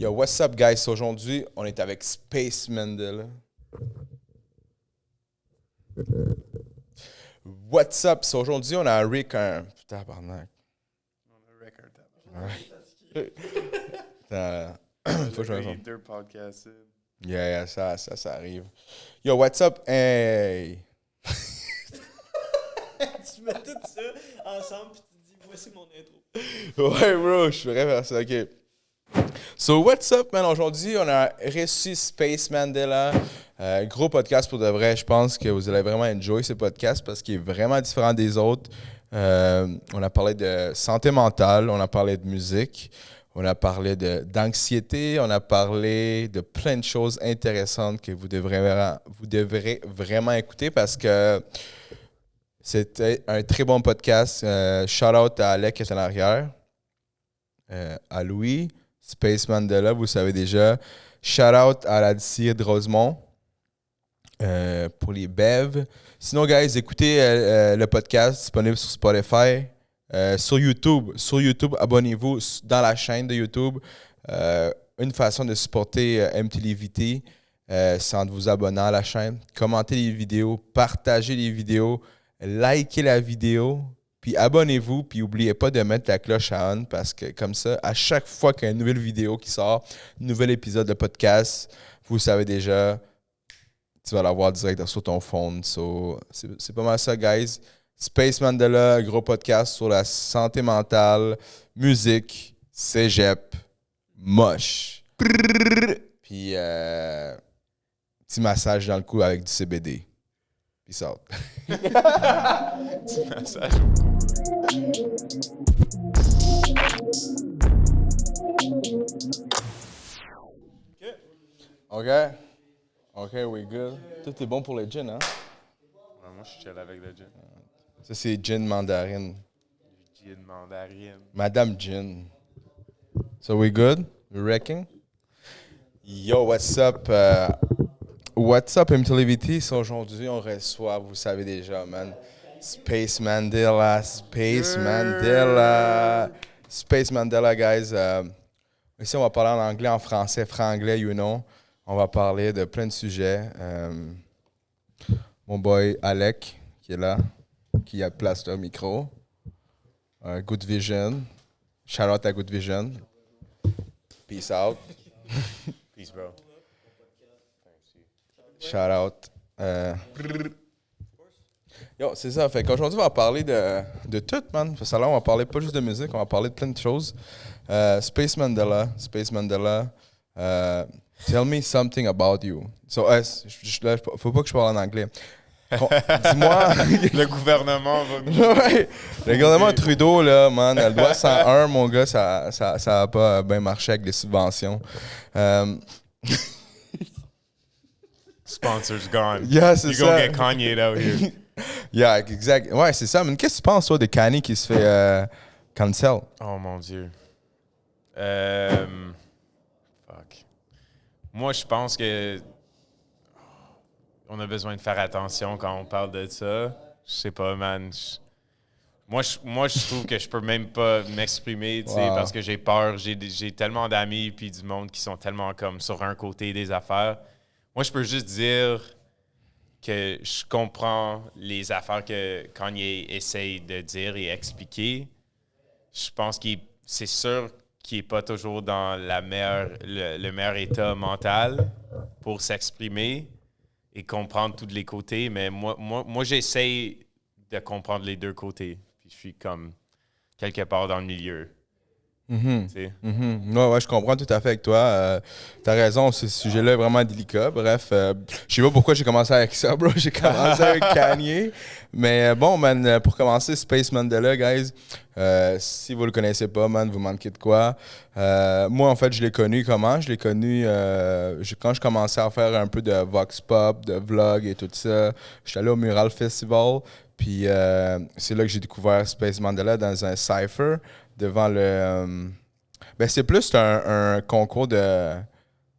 Yo, what's up, guys? Aujourd'hui, on est avec Space Mandela. What's up? So, aujourd'hui, on a un Rick, un... Putain, tabarnak. On a record. Faut que je me sente. Deux podcasts. Yeah, ça arrive. Yo, what's up? Hey! Tu mets tout ça ensemble puis tu dis voici mon intro. Ouais, bro, je suis faire ça, ok. So, what's up, man? Aujourd'hui, on a reçu Space Mandela. Gros podcast pour de vrai. Je pense que vous allez vraiment enjoy ce podcast parce qu'il est vraiment différent des autres. On a parlé de santé mentale, on a parlé de musique, on a parlé d'anxiété, on a parlé de plein de choses intéressantes que vous devrez vraiment écouter parce que c'était un très bon podcast. Shout out à Alec qui est en arrière, à Louis, Space Mandela, vous savez déjà. Shout out à la DCI de Rosemont pour les bev. Sinon, guys, écoutez le podcast disponible sur Spotify, sur YouTube. Sur YouTube, abonnez-vous dans la chaîne de YouTube. Une façon de supporter MTLVT, c'est en vous abonnant à la chaîne. Commentez les vidéos, partagez les vidéos, likez la vidéo, puis abonnez-vous, puis n'oubliez pas de mettre la cloche à on parce que comme ça, à chaque fois qu'il y a une nouvelle vidéo qui sort, un nouvel épisode de podcast, vous savez déjà, tu vas l'avoir direct sur ton phone. So, c'est pas mal ça, guys. Space Mandela, gros podcast sur la santé mentale, musique, cégep, moche. Puis, petit massage dans le cou avec du CBD. Peace out. Petit massage au cou. OK, we good. Tout est bon pour les gin, hein? Ouais, moi, je suis chill avec le gin. Ça, c'est gin mandarine. Gin mandarine. Madame Gin. So we good? We wrecking? Yo, what's up? What's up, MTLVT? So, aujourd'hui, on reçoit, vous savez déjà, man, Space Mandela. Space Mandela, guys. Ici, on va parler en anglais, en français, franglais, you know. On va parler de plein de sujets. Mon boy Alec, qui est là, qui a place le micro. Good Vision. Shout out à Good Vision. Peace out. Peace, bro. Shout out. Yo, c'est ça. Fait qu'aujourd'hui, on va parler de tout, man. Parce que là, on va parler pas juste de musique, on va parler de plein de choses. Space Mandela. Tell me something about you. So, faut pas que je parle en anglais. Dis-moi. Le gouvernement va nous... Ouais. Le gouvernement Trudeau, là, man, la loi 101, mon gars, ça a pas bien marché avec les subventions. Sponsors gone. Yeah, c'est You gonna ça. get Kanye out here. Yeah, exact. Ouais, c'est ça. Mais qu'est-ce que tu penses, toi, de Kanye qui se fait cancel? Oh, mon Dieu. Fuck. Moi, je pense que on a besoin de faire attention quand on parle de ça. Je sais pas, man. Moi, je trouve que je peux même pas m'exprimer, tu sais, Wow. parce que j'ai peur. J'ai tellement d'amis puis du monde qui sont tellement comme sur un côté des affaires. Moi, je peux juste dire que je comprends les affaires que Kanye essaye de dire et expliquer. Je pense c'est sûr qu'il n'est pas toujours dans le meilleur état mental pour s'exprimer et comprendre tous les côtés. Mais moi j'essaie de comprendre les deux côtés. Puis je suis comme quelque part dans le milieu. Tu sais. Ouais, je comprends tout à fait avec toi. T'as raison, ce sujet-là est vraiment délicat. Bref, je sais pas pourquoi j'ai commencé avec ça, bro. J'ai commencé avec Kanye. Mais bon, man, pour commencer, Space Mandela, guys, si vous le connaissez pas, man, vous manquez de quoi. Moi, en fait, je l'ai connu comment? Je l'ai connu quand je commençais à faire un peu de vox pop, de vlog et tout ça. J'étais allé au Mural Festival. Puis c'est là que j'ai découvert Space Mandela dans un cypher devant le... c'est plus un concours de...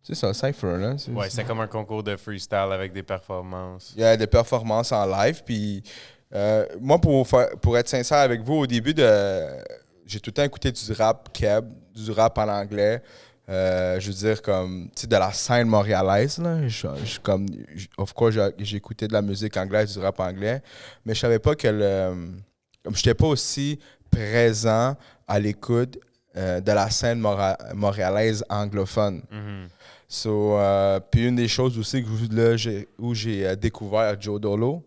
Tu sais, c'est un cypher, là. Ouais, c'est comme un concours de freestyle avec des performances. Il y a des performances en live. Puis moi, pour être sincère avec vous, au début, j'ai tout le temps écouté du rap keb, du rap en anglais. je veux dire, comme, tu sais, de la scène montréalaise, là. Of course, j'ai écouté de la musique anglaise, du rap anglais, mais je savais pas que comme j'étais pas aussi présent à l'écoute de la scène montréalaise anglophone. So, puis une des choses aussi où j'ai découvert Joe Dolo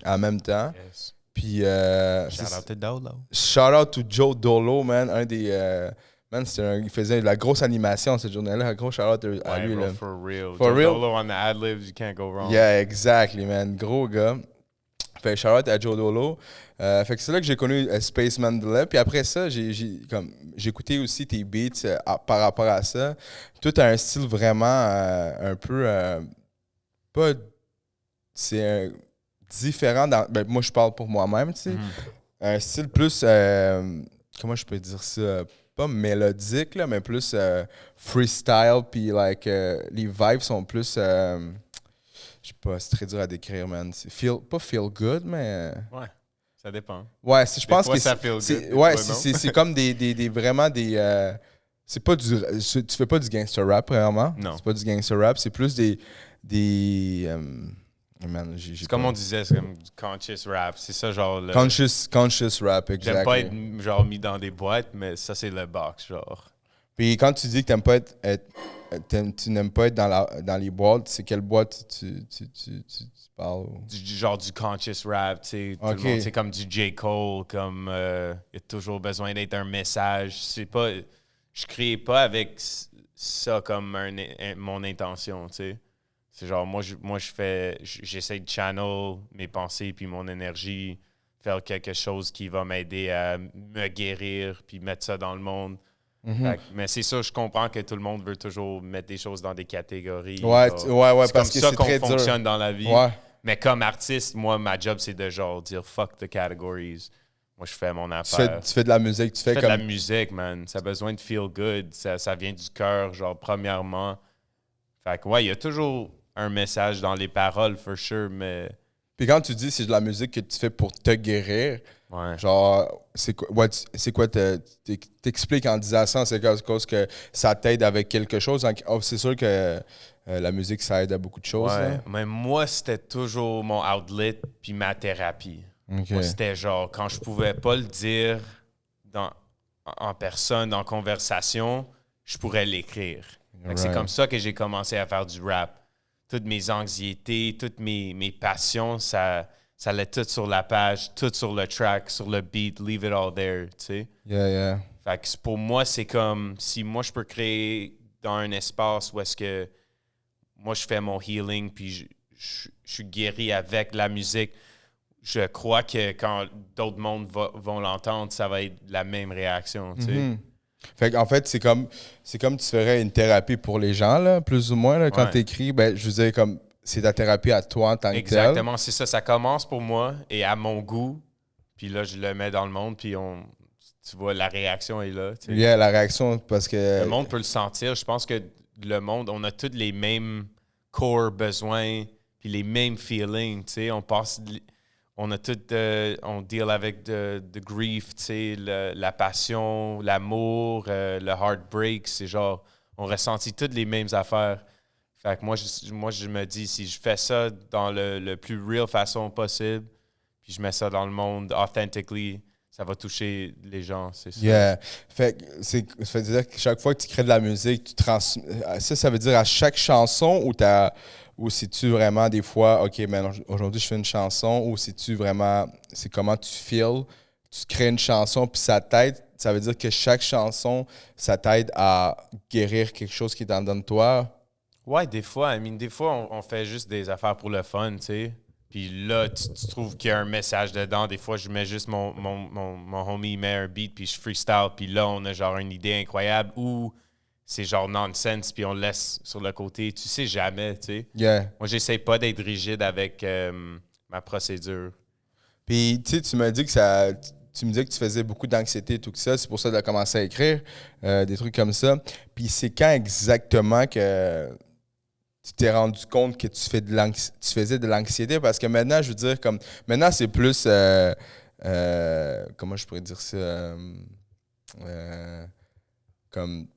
en même temps. Yes. Puis, Shout out to Dolo. shout out to Joe Dolo, man. Man, il faisait de la grosse animation cette journée-là. Un gros shout out à Ouais, lui. bro, Là. for real. For Joe real? Dolo on the ad-libs, you can't go wrong. Yeah, exactly, man. Gros gars. Fait shout out à Joe Dolo. Fait que c'est là que j'ai connu Spaceman Della. Puis après ça, j'ai écouté aussi tes beats par rapport à ça. Toi, t'as un style vraiment un peu. Pas. C'est différent. Ben, moi, je parle pour moi-même, tu sais. Un style plus. Comment je peux dire ça? Pas mélodique, là, mais plus freestyle. Puis, like, les vibes sont plus. Je sais pas, c'est très dur à décrire, man. Pas feel good, mais. Ouais, ça dépend. Ouais, je pense fois, que ça feel good, des ouais, fois, non. c'est comme vraiment des. C'est pas tu fais pas du gangster rap, vraiment. Non. C'est pas du gangster rap, c'est plus des man, C'est comme on disait, c'est comme du conscious rap. C'est ça, genre. Conscious rap, exactement. J'aime pas être genre mis dans des boîtes, mais ça, c'est le box, genre. Puis quand tu dis que tu n'aimes pas être dans les boîtes, c'est quelle boîte tu parles? Genre du conscious rap, tu sais. Tout le monde, c'est comme du J. Cole, comme il y a toujours besoin d'être un message. C'est pas. Je crée pas avec ça comme mon intention, tu sais. C'est genre, j'essaie de channel mes pensées puis mon énergie, faire quelque chose qui va m'aider à me guérir puis mettre ça dans le monde. Mais c'est ça, je comprends que tout le monde veut toujours mettre des choses dans des catégories. Ouais, c'est parce comme que ça c'est qu'on très fonctionne dur. dans la vie. Ouais. Mais comme artiste, moi, ma job, c'est de genre dire fuck the categories. Moi, je fais mon affaire. Tu fais de la musique, tu fais de comme... la musique, man. Ça a besoin de feel good. Ça vient du cœur, genre, premièrement. Fait que, ouais, il y a toujours un message dans les paroles, for sure, mais... Puis quand tu dis c'est de la musique que tu fais pour te guérir, Ouais. genre, c'est quoi t'expliques en disant ça? C'est à cause que ça t'aide avec quelque chose? C'est sûr que la musique, ça aide à beaucoup de choses. Ouais, Là. mais moi, c'était toujours mon outlet puis ma thérapie. Okay. Moi, c'était genre, quand je pouvais pas le dire en personne, en conversation, je pourrais l'écrire. Fait que c'est comme ça que j'ai commencé à faire du rap. Toutes mes anxiétés, toutes mes passions, ça allait tout sur la page, tout sur le track, sur le beat, leave it all there, tu sais. Yeah. Fait que pour moi, c'est comme si moi, je peux créer dans un espace où est-ce que moi, je fais mon healing, puis je suis guéri avec la musique. Je crois que quand d'autres mondes vont l'entendre, ça va être la même réaction, tu sais. Fait qu'en fait, c'est comme tu ferais une thérapie pour les gens, là, plus ou moins, là, quand tu écris. Ben, je veux dire, comme c'est ta thérapie à toi en tant que tel. Exactement, c'est ça. Ça commence pour moi et à mon goût. Puis là, je le mets dans le monde, puis tu vois, la réaction est là. Tu sais. Yeah, la réaction, parce que... Le monde peut le sentir. Je pense que le monde, on a tous les mêmes core besoins, puis les mêmes feelings, tu sais. On a tout, on deal avec de grief, tu sais, la passion, l'amour, le heartbreak. C'est genre, on ressentit toutes les mêmes affaires. Fait que moi, je me dis, si je fais ça dans le plus real façon possible, puis je mets ça dans le monde authentically, ça va toucher les gens, c'est ça. Yeah. Ça veut dire que chaque fois que tu crées de la musique, ça veut dire à chaque chanson ou si-tu vraiment des fois, OK, man, aujourd'hui je fais une chanson, ou si-tu vraiment, c'est comment tu feels, tu crées une chanson, puis ça t'aide, ça veut dire que chaque chanson, ça t'aide à guérir quelque chose qui est en dedans de toi. Ouais, des fois, des fois, on fait juste des affaires pour le fun, tu sais. Puis là, tu trouves qu'il y a un message dedans. Des fois, je mets juste mon homie, il met un beat, puis je freestyle, puis là, on a genre une idée incroyable, ou c'est genre nonsense, puis on le laisse sur le côté. Tu sais jamais, tu sais. Yeah. Moi, j'essaie pas d'être rigide avec ma procédure. Puis, tu sais, tu me dis que tu faisais beaucoup d'anxiété et tout ça. C'est pour ça que tu as commencé à écrire des trucs comme ça. Puis, c'est quand exactement que tu t'es rendu compte que tu faisais de l'anxiété? Parce que maintenant, je veux dire, maintenant, c'est plus... comment je pourrais dire ça? Comme...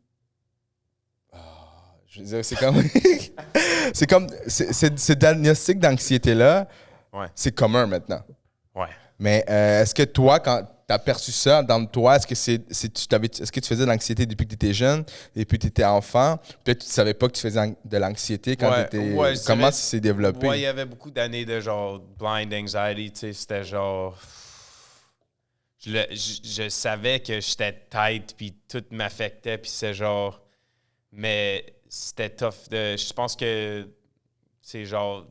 Je veux dire, c'est comme. Ce diagnostic d'anxiété-là, Ouais. c'est commun maintenant. Ouais. Mais est-ce que toi, quand tu as perçu ça dans toi, est-ce que tu faisais de l'anxiété depuis que tu étais jeune, depuis que tu étais enfant? Peut-être que tu ne savais pas que tu faisais de l'anxiété quand tu étais. Comment ça s'est développé? Ouais, il y avait beaucoup d'années de genre blind anxiety, tu sais, c'était genre. Je savais que j'étais tight, puis tout m'affectait, puis c'est genre. Mais c'était tough. Je pense que c'est genre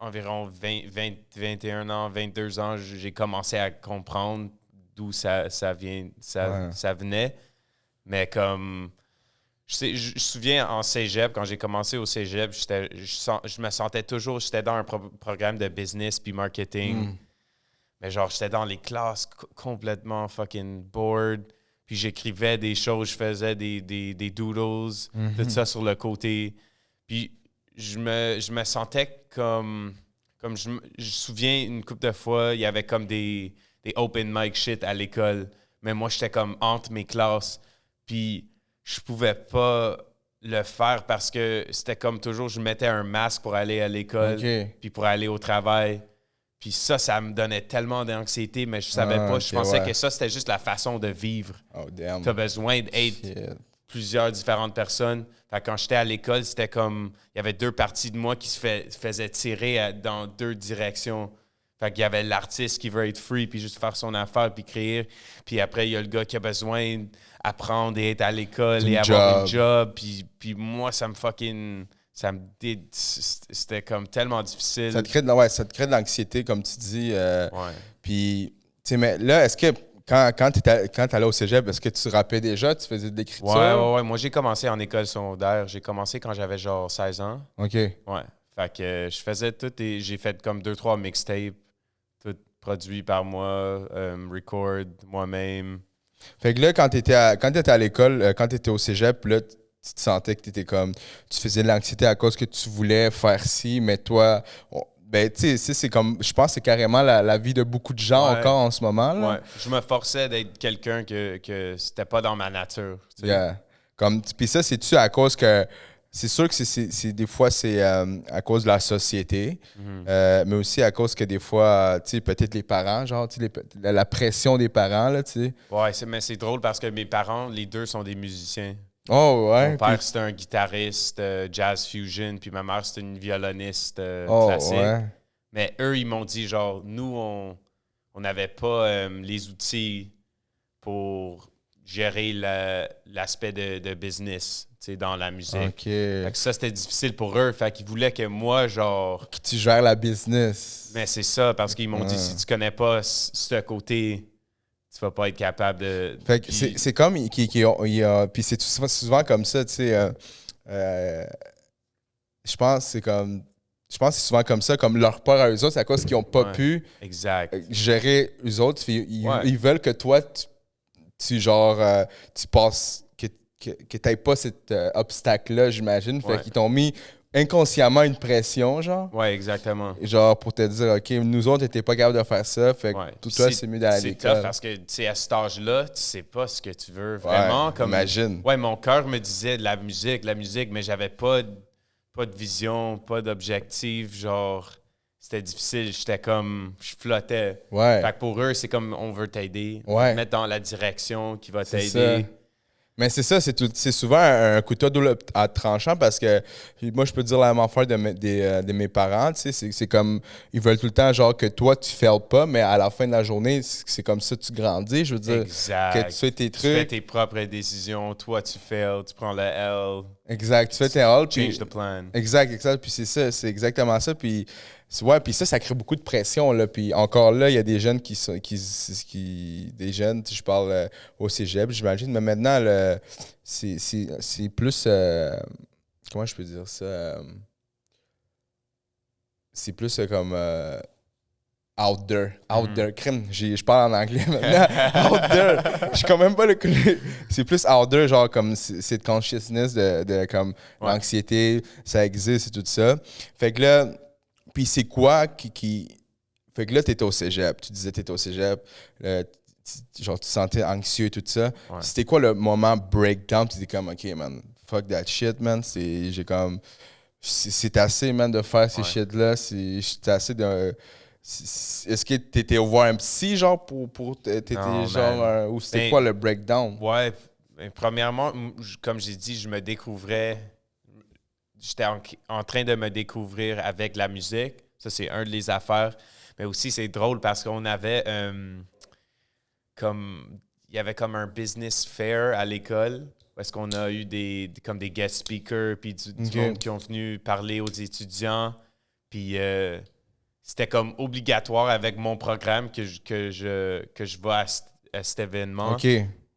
environ 21 ans, 22 ans, j'ai commencé à comprendre d'où ça venait. Mais comme. Je me souviens en cégep, quand j'ai commencé au cégep, je me sentais toujours. J'étais dans un programme de business puis marketing. Mais genre, j'étais dans les classes complètement fucking bored. Puis j'écrivais des choses, je faisais des doodles, tout ça sur le côté. Puis je me sentais comme je me souviens une couple de fois, il y avait comme des open mic shit à l'école. Mais moi, j'étais comme entre mes classes. Puis je pouvais pas le faire parce que c'était comme toujours, je mettais un masque pour aller à l'école, puis pour aller au travail. Puis ça me donnait tellement d'anxiété, mais je savais pas. Je pensais que ça, c'était juste la façon de vivre. Oh, damn. Tu as besoin d'être plusieurs différentes personnes. Fait que quand j'étais à l'école, c'était comme... Il y avait deux parties de moi qui se faisaient tirer dans deux directions. Fait qu'il y avait l'artiste qui veut être free, puis juste faire son affaire, puis créer. Puis après, il y a le gars qui a besoin d'apprendre et être à l'école et avoir un job. Puis moi, ça me fucking... C'était comme tellement difficile. Ça te crée de l'anxiété, comme tu dis. Puis, tu sais, mais là, est-ce que quand tu allais au cégep, est-ce que tu rappais déjà? Tu faisais de l'écriture? Ouais. Moi, j'ai commencé en école secondaire. J'ai commencé quand j'avais genre 16 ans. OK. Ouais. Fait que je faisais tout et j'ai fait comme 2-3 mixtapes, tout produit par moi, record moi-même. Fait que là, quand t'étais à l'école, quand t'étais au cégep, là, tu te sentais que t'étais comme... Tu faisais de l'anxiété à cause que tu voulais faire ci, mais toi... Ben, tu sais, c'est comme... Je pense que c'est carrément la vie de beaucoup de gens encore en ce moment, là. Ouais. Je me forçais d'être quelqu'un que c'était pas dans ma nature. Yeah. Puis ça, c'est-tu à cause que... C'est sûr que des fois, c'est à cause de la société, mais aussi à cause que des fois, tu sais, peut-être les parents, genre, tu sais, la pression des parents, là, tu sais. Ouais, mais c'est drôle parce que mes parents, les deux sont des musiciens. Oh, ouais. Mon père, c'était un guitariste jazz fusion, puis ma mère, c'était une violoniste classique. Ouais. Mais eux, ils m'ont dit, genre, nous, on n'avait pas les outils pour gérer l'aspect de business, tu sais, dans la musique. OK. Fait que ça, c'était difficile pour eux. Fait qu'ils voulaient que moi, genre... Que tu gères la business. Mais c'est ça, parce qu'ils m'ont dit, si tu connais pas ce côté... Tu vas pas être capable de... Fait que c'est comme... Puis c'est souvent comme ça, tu sais. Je pense que c'est souvent comme ça, comme leur peur à eux autres, c'est à cause qu'ils n'ont pas pu gérer eux autres. Ils veulent que toi, tu passes... Que tu n'aies pas cet obstacle-là, j'imagine. Fait qu'ils t'ont mis inconsciemment une pression, genre. Ouais, exactement. Genre, pour te dire, OK, nous autres, t'étais pas capable de faire ça, fait que tout toi, c'est mieux d'aller à l'école. C'est tough parce que, tu sais, à cet âge-là, tu sais pas ce que tu veux vraiment. Imagine. Ouais, mon cœur me disait de la musique, mais j'avais pas de vision, pas d'objectif, genre... C'était difficile, je flottais. Ouais. Fait que pour eux, c'est comme, on veut t'aider, te mettre dans la direction qui va t'aider. Mais c'est ça, c'est souvent un couteau double à tranchant parce que moi, je peux dire la même affaire de mes parents. Tu sais, c'est comme, ils veulent tout le temps, genre, que toi, tu fails pas, mais à la fin de la journée, c'est comme ça que tu grandis. Je veux dire, que tu fais tes trucs. Tu fais tes propres décisions. Toi, tu fails, tu prends le L. Exact, tu fais tes L. Change the plan. Exact. Puis c'est ça, c'est exactement ça. Puis ça crée beaucoup de pression, là. Puis encore là, il y a des jeunes des jeunes, je parle au cégep, j'imagine, mais maintenant, c'est plus, comment je peux dire ça? C'est plus comme out there. Crime, je parle en anglais maintenant. Out there. Je suis quand même pas c'est plus out there, genre comme cette consciousness de comme l'anxiété, ça existe et tout ça. Fait que là, puis c'est quoi qui... Fait que là, t'étais au cégep. Tu disais t'étais au cégep. Genre, tu te sentais anxieux et tout ça. Ouais. C'était quoi le moment breakdown? Tu dis comme, OK, man, fuck that shit, man. J'ai comme... C'est assez, man, de faire ces shit-là. C'est assez de... Est-ce que t'étais voir un psy, genre, t'étais genre... ou c'était quoi le breakdown? Ouais, premièrement, comme j'ai dit, je me découvrais... J'étais en train de me découvrir avec la musique. Ça, c'est un des affaires. Mais aussi, c'est drôle parce qu'on avait il y avait comme un business fair à l'école. Parce qu'on a eu comme des guest speakers, puis du monde qui ont venu parler aux étudiants. Puis c'était comme obligatoire avec mon programme que je vais à cet événement. OK.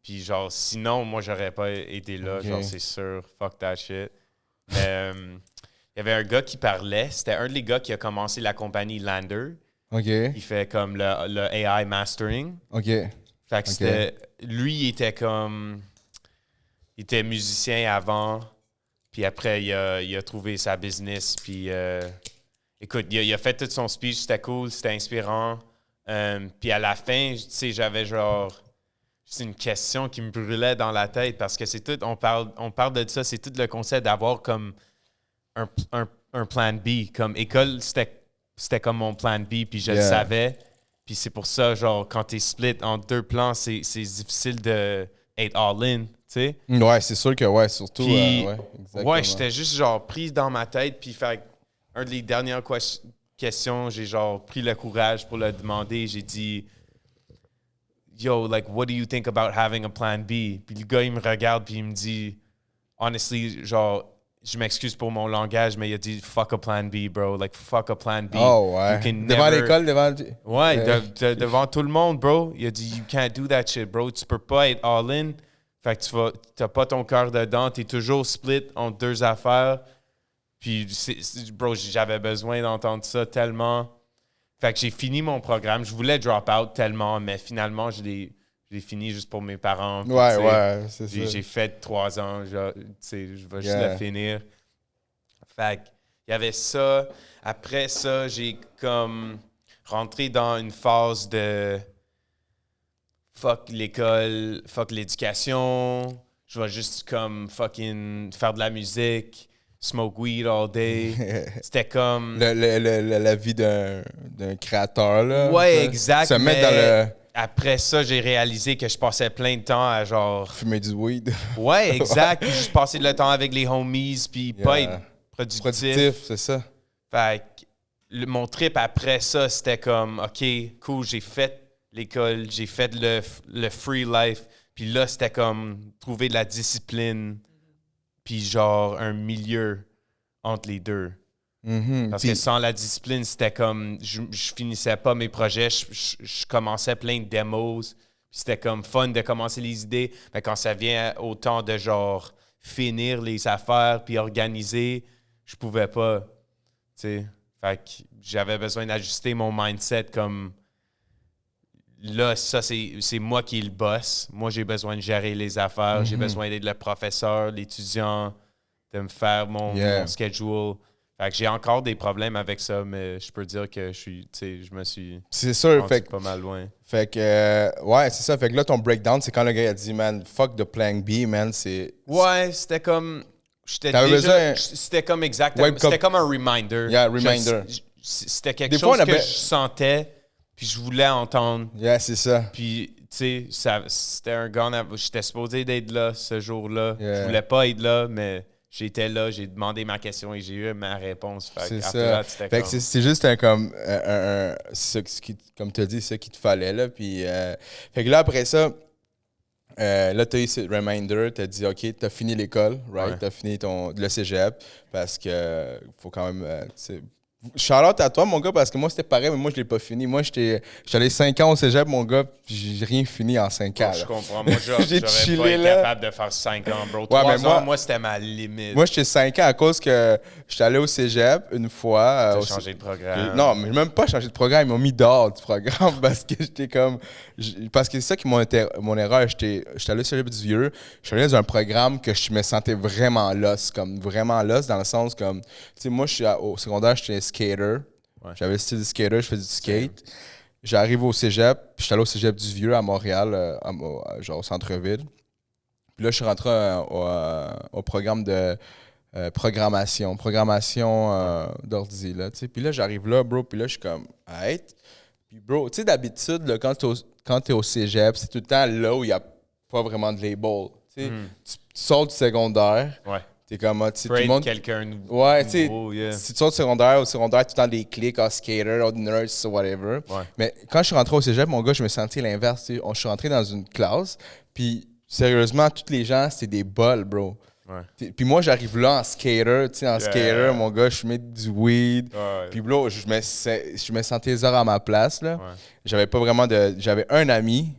Puis genre, sinon, moi, j'aurais pas été là. Okay. Genre, c'est sûr. Fuck that shit. Il y avait un gars qui parlait. C'était un des gars qui a commencé la compagnie Lander. OK. Il fait comme le AI mastering. OK. Fait que lui, il était musicien avant, puis après, il a trouvé sa business, puis écoute, il a fait tout son speech, c'était cool, c'était inspirant. Puis à la fin, tu sais, j'avais genre... C'est une question qui me brûlait dans la tête, parce que c'est tout, on parle de ça, c'est tout le concept d'avoir comme un plan B. Comme école, c'était comme mon plan B, puis je le savais. Puis c'est pour ça, genre, quand t'es split en deux plans, c'est difficile de être all-in, tu sais. Ouais, c'est sûr que, ouais, surtout... Puis, exactement. j'étais juste, genre, prise dans ma tête. Puis, un des dernières questions, j'ai, genre, pris le courage pour le demander. J'ai dit, yo, like, what do you think about having a plan B? Puis le gars, il me regarde, puis il me dit, honestly, genre, je m'excuse pour mon langage, mais il a dit, fuck a plan B, bro. Like, fuck a plan B. Oh, ouais. Devant l'école, devant... Ouais, devant tout le monde, bro. Il a dit, you can't do that shit, bro. Tu peux pas être all-in. Fait que t'as pas ton cœur dedans. T'es toujours split entre deux affaires. Puis, bro, j'avais besoin d'entendre ça tellement. Fait que j'ai fini mon programme. Je voulais drop out tellement, mais finalement, je l'ai fini juste pour mes parents. Puis, ouais, c'est ça. J'ai fait 3 ans. Je vais juste le finir. Fait qu'il y avait ça. Après ça, j'ai comme rentré dans une phase de fuck l'école, fuck l'éducation. Je vais juste comme fucking faire de la musique, smoke weed all day. C'était comme... La vie d'un créateur, là. Ouais, exact. Se mettre dans le... Après ça, j'ai réalisé que je passais plein de temps à genre... Fumer du weed. Ouais, exact. Puis juste passer le temps avec les homies, puis pas être productif. C'est ça. Fait que mon trip après ça, c'était comme, OK, cool, j'ai fait l'école, j'ai fait le free life. Puis là, c'était comme trouver de la discipline, puis genre un milieu entre les deux. Parce que sans la discipline, c'était comme, je finissais pas mes projets, je commençais plein de démos, puis c'était comme fun de commencer les idées, mais quand ça vient au temps de genre finir les affaires puis organiser, je pouvais pas, tu sais. Fait que j'avais besoin d'ajuster mon mindset comme, là, ça, c'est moi qui est le boss. Moi, j'ai besoin de gérer les affaires, j'ai besoin d'être le professeur, l'étudiant, de me faire mon schedule. Fait que j'ai encore des problèmes avec ça, mais je peux dire que je me suis rendu pas mal loin. Fait que, ouais, c'est ça. Fait que là, ton breakdown, c'est quand le gars a dit, man, fuck the plan B, man, c'est... Ouais, c'était comme... C'était comme exactement... C'était comme un reminder. Yeah, reminder. C'était quelque chose que je sentais, puis je voulais entendre. Yeah, c'est ça. Puis, tu sais, c'était un gars... J'étais supposé d'être là ce jour-là. Yeah. Je voulais pas être là, mais... J'étais là, j'ai demandé ma question et j'ai eu ma réponse. C'est ça. Fait que c'est juste comme tu as dit, ça qu'il te fallait. Là. Puis, fait que là, après ça, là, tu as eu ce reminder, tu as dit, OK, tu as fini l'école, right? Ouais. Tu as fini le cégep parce que faut quand même. Shout-out à toi, mon gars, parce que moi, c'était pareil, mais moi, je l'ai pas fini. Moi, j'étais allé 5 ans au cégep, mon gars, puis j'ai rien fini en 5 ans. Je comprends. Moi, j'ai chillé pas été là. capable de faire 5 ans, bro. 3 ans, moi, c'était ma limite. Moi, j'étais 5 ans à cause que j'étais allé au cégep une fois. T'as changé de programme. Non, mais même pas changé de programme. Ils m'ont mis dehors du programme parce que j'étais comme... Parce que c'est ça qui mon erreur. J'étais allé au cégep du Vieux. Je suis allé dans un programme que je me sentais vraiment lost. Comme vraiment lost dans le sens comme... Tu sais, moi, au secondaire, j'étais skater. Ouais. J'avais le style de skater, je faisais du skate. J'arrive au cégep, puis j'étais allé au cégep du Vieux à Montréal, genre au centre-ville. Puis là, je suis rentré au programme de programmation d'ordi, là, tu sais. Puis là, j'arrive là, bro, puis là, je suis comme, hey. Puis, bro, tu sais, d'habitude, là, quand t'es au cégep, c'est tout le temps là où il n'y a pas vraiment de label. Tu sais, tu sors du secondaire, Ouais. t'es comme, tu sais, tout Pour le être monde. quelqu'un Ouais, tu sais, nouveau, yeah. si tu sors du secondaire, au secondaire, tout le temps des clics, skater, nurse, whatever. Ouais. Mais quand je suis rentré au cégep, mon gars, je me sentais l'inverse. Tu sais. Je suis rentré dans une classe, puis sérieusement, tous les gens, c'était des bols, bro. Ouais. Puis moi, j'arrive là en skater, tu sais, en skater, Yeah. mon gars, je mets du weed. Ouais. Puis bro, je me sentais zéro à ma place, là. Ouais. J'avais pas vraiment de... J'avais un ami,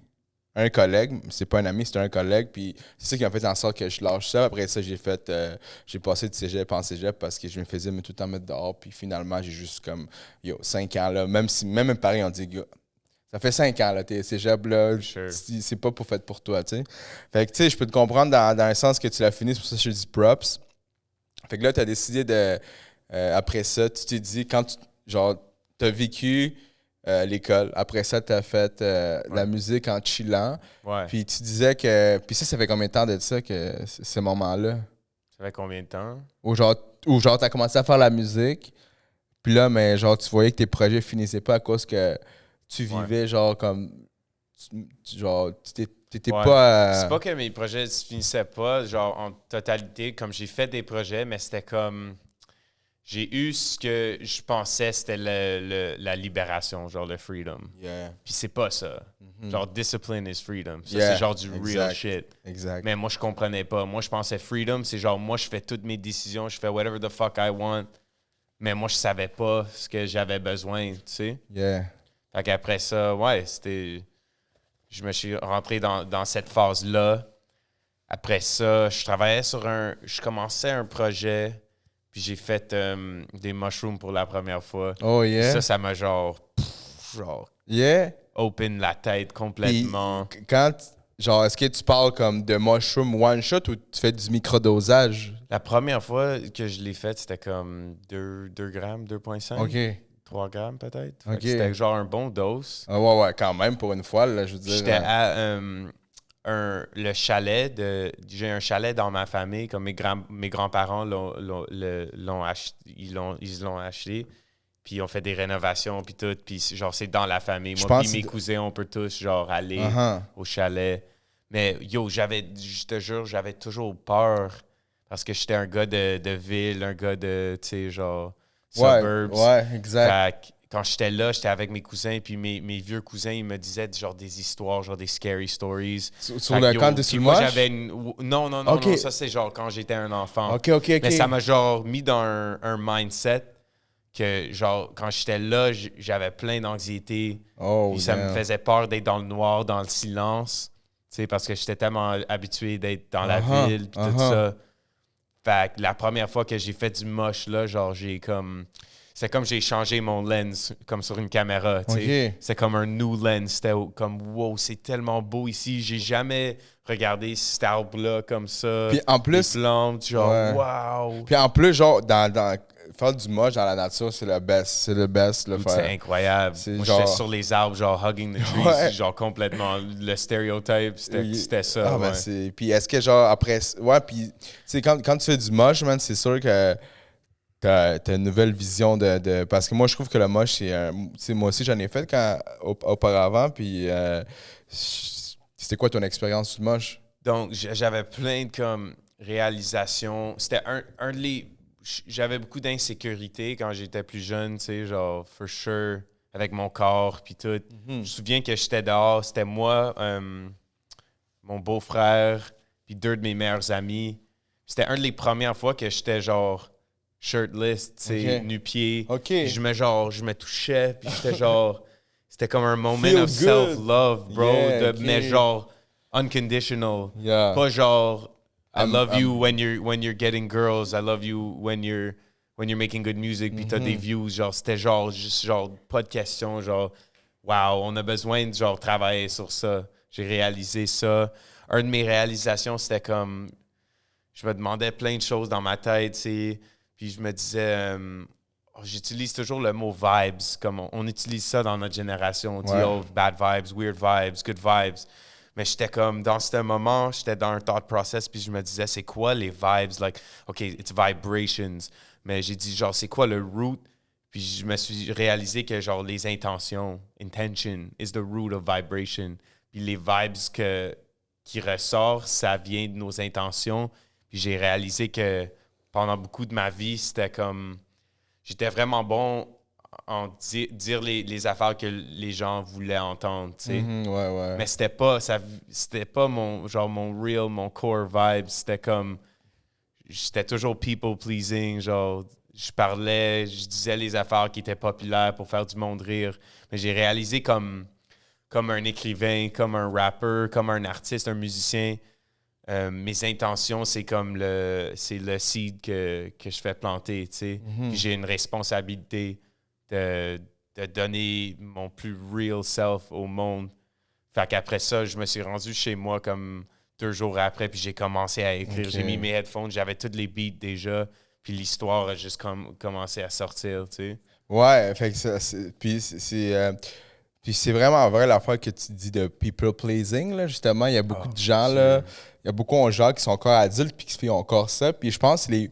un collègue, c'est pas un ami, c'était un collègue, puis c'est ça qui a fait en sorte que je lâche ça. Après ça, j'ai passé de cégep en cégep parce que je me faisais tout le temps mettre dehors, puis finalement, j'ai juste comme, 5 ans, là, même mes parents ont dit, ça fait 5 ans, là, t'es cégep, là, Sure. c'est pas fait pour toi, tu sais. Fait que, tu sais, je peux te comprendre dans un sens que tu l'as fini, c'est pour ça que je te dis props. Fait que là, t'as décidé de, après ça, tu t'es dit, t'as vécu l'école, après ça, t'as fait la musique en chillant, Ouais. puis tu disais que, puis ça fait combien de temps de ça, que ce moment-là? Ça fait combien de temps? Où genre, t'as commencé à faire la musique, puis là, mais genre, tu voyais que tes projets finissaient pas à cause que tu vivais, genre, comme. T'étais Ouais. pas. C'est pas que mes projets se finissaient pas, genre, en totalité. Comme j'ai fait des projets, mais c'était comme. J'ai eu ce que je pensais c'était la libération, genre le freedom. Yeah. Puis c'est pas ça. Genre, discipline is freedom. Ça, Yeah, c'est genre du real exact. shit. Exact. Mais moi, je comprenais pas. Moi, je pensais freedom, c'est genre, moi, je fais toutes mes décisions, je fais whatever the fuck I want. Mais moi, je savais pas ce que j'avais besoin, tu sais. Yeah. Fait qu'après ça, ouais, c'était... Je me suis rentré dans cette phase-là. Après ça, je commençais un projet, puis j'ai fait des mushrooms pour la première fois. Oh, yeah. Ça m'a genre Yeah. open la tête Puis, complètement. genre, est-ce que tu parles comme de mushroom one shot ou tu fais du microdosage? La première fois que je l'ai fait, c'était comme 2 grammes, 2,5. OK. 3 grammes peut-être. Fait OK. que c'était genre un bon dose. Ah, ouais, quand même, pour une fois, là, je veux dire. J'étais à le chalet j'ai un chalet dans ma famille, comme mes grands-parents l'ont acheté, puis ils ont fait des rénovations puis tout, puis genre c'est dans la famille. Je Moi pense puis mes que- cousins, on peut tous genre aller Uh-huh. au chalet. Mais yo, je te jure, j'avais toujours peur parce que j'étais un gars de ville, un gars de, tu sais, genre suburbs. Ouais, exact. Fait que quand j'étais là, j'étais avec mes cousins, puis mes vieux cousins, ils me disaient genre des histoires, genre des scary stories. Sur Fait le que, camp yo, de puis moi, Sulmoche? j'avais non, Ok. non, ça c'est genre quand j'étais un enfant. OK. Mais ça m'a genre mis dans un mindset que genre quand j'étais là, j'avais plein d'anxiété. Oh, Puis ça me damn. faisait peur d'être dans le noir, dans le silence. Tu sais, parce que j'étais tellement habitué d'être dans la Uh-huh, ville, puis tout ça. Fait que la première fois que j'ai fait du moche, là, genre, c'est comme j'ai changé mon lens, comme sur une caméra, tu sais. OK. C'est comme un new lens. C'était comme, wow, c'est tellement beau ici. J'ai jamais regardé cet arbre-là comme ça. Puis en plus- les plantes, genre, Ouais. wow. Puis en plus, genre, faire du moche dans la nature, c'est le best. C'est le best, le Dude, c'est faire. incroyable. C'est Moi, genre- j'étais sur les arbres, genre hugging the trees, Ouais. genre complètement. Le stéréotype, c'était ça. Ah, ben ouais. c'est. Puis est-ce que, genre, après. Ouais, puis, tu sais, quand tu fais du moche, man, c'est sûr que t'as une nouvelle vision de. Parce que moi, je trouve que le moche, c'est un. Tu sais, moi aussi, j'en ai fait auparavant, puis. C'était quoi ton expérience sur le moche? Donc, j'avais plein de comme réalisations. C'était un de les. J'avais beaucoup d'insécurité quand j'étais plus jeune, tu sais, genre, for sure, avec mon corps, puis tout. Je me souviens que j'étais dehors, c'était moi, mon beau-frère, puis 2 de mes meilleurs amis. C'était une des premières fois que j'étais genre shirtless, tu sais, Ok. nu-pied. Ok. Puis je me touchais, puis j'étais genre. C'était comme un moment Feel of good. self-love, bro. Yeah, ok. Mais genre unconditional. Yeah. Pas genre I love you I'm- when you're getting girls. I love you when you're making good music. Puis t'as des views. Genre, c'était genre juste genre pas de question. Genre, wow, on a besoin de genre travailler sur ça. J'ai réalisé ça. Un de mes réalisations, c'était comme je me demandais plein de choses dans ma tête, tu sais. Puis je me disais j'utilise toujours le mot vibes, comme on utilise ça dans notre génération. On dit Ouais. oh, bad vibes, weird vibes, good vibes. Mais j'étais comme, dans ce moment, j'étais dans un thought process, puis je me disais, c'est quoi les vibes? Like, OK, it's vibrations. Mais j'ai dit, genre, c'est quoi le root? Puis je me suis réalisé que, genre, les intentions, intention is the root of vibration. Puis les vibes qui ressortent, ça vient de nos intentions. Puis j'ai réalisé que pendant beaucoup de ma vie, c'était comme... J'étais vraiment bon en dire les affaires que les gens voulaient entendre, tu sais. Ouais. Mais c'était pas mon core vibe. C'était comme... J'étais toujours people pleasing, genre... Je parlais, je disais les affaires qui étaient populaires pour faire du monde rire. Mais j'ai réalisé comme un écrivain, comme un rappeur, comme un artiste, un musicien, mes intentions, c'est comme le seed que je fais planter, tu sais. Puis j'ai une responsabilité de donner mon plus real self au monde. Fait qu'après ça, je me suis rendu chez moi comme 2 jours après, puis j'ai commencé à écrire. J'ai mis mes headphones, j'avais tous les beats déjà. Puis l'histoire a juste commencé à sortir, tu sais. Ouais, fait que puis c'est vraiment vrai l'affaire que tu dis de people pleasing, là, justement. Il y a beaucoup de gens, là, il y a beaucoup de gens qui sont encore adultes puis qui font encore ça. Puis je pense que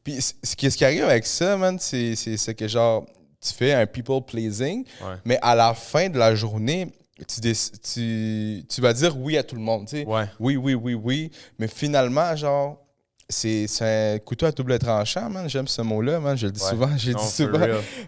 puis ce qui arrive avec ça, man, c'est que genre, tu fais un people pleasing, mais à la fin de la journée, tu vas dire oui à tout le monde, tu sais. Ouais. Oui. Mais finalement, genre, c'est un couteau à double tranchant, man. J'aime ce mot-là, man. Je le dis souvent.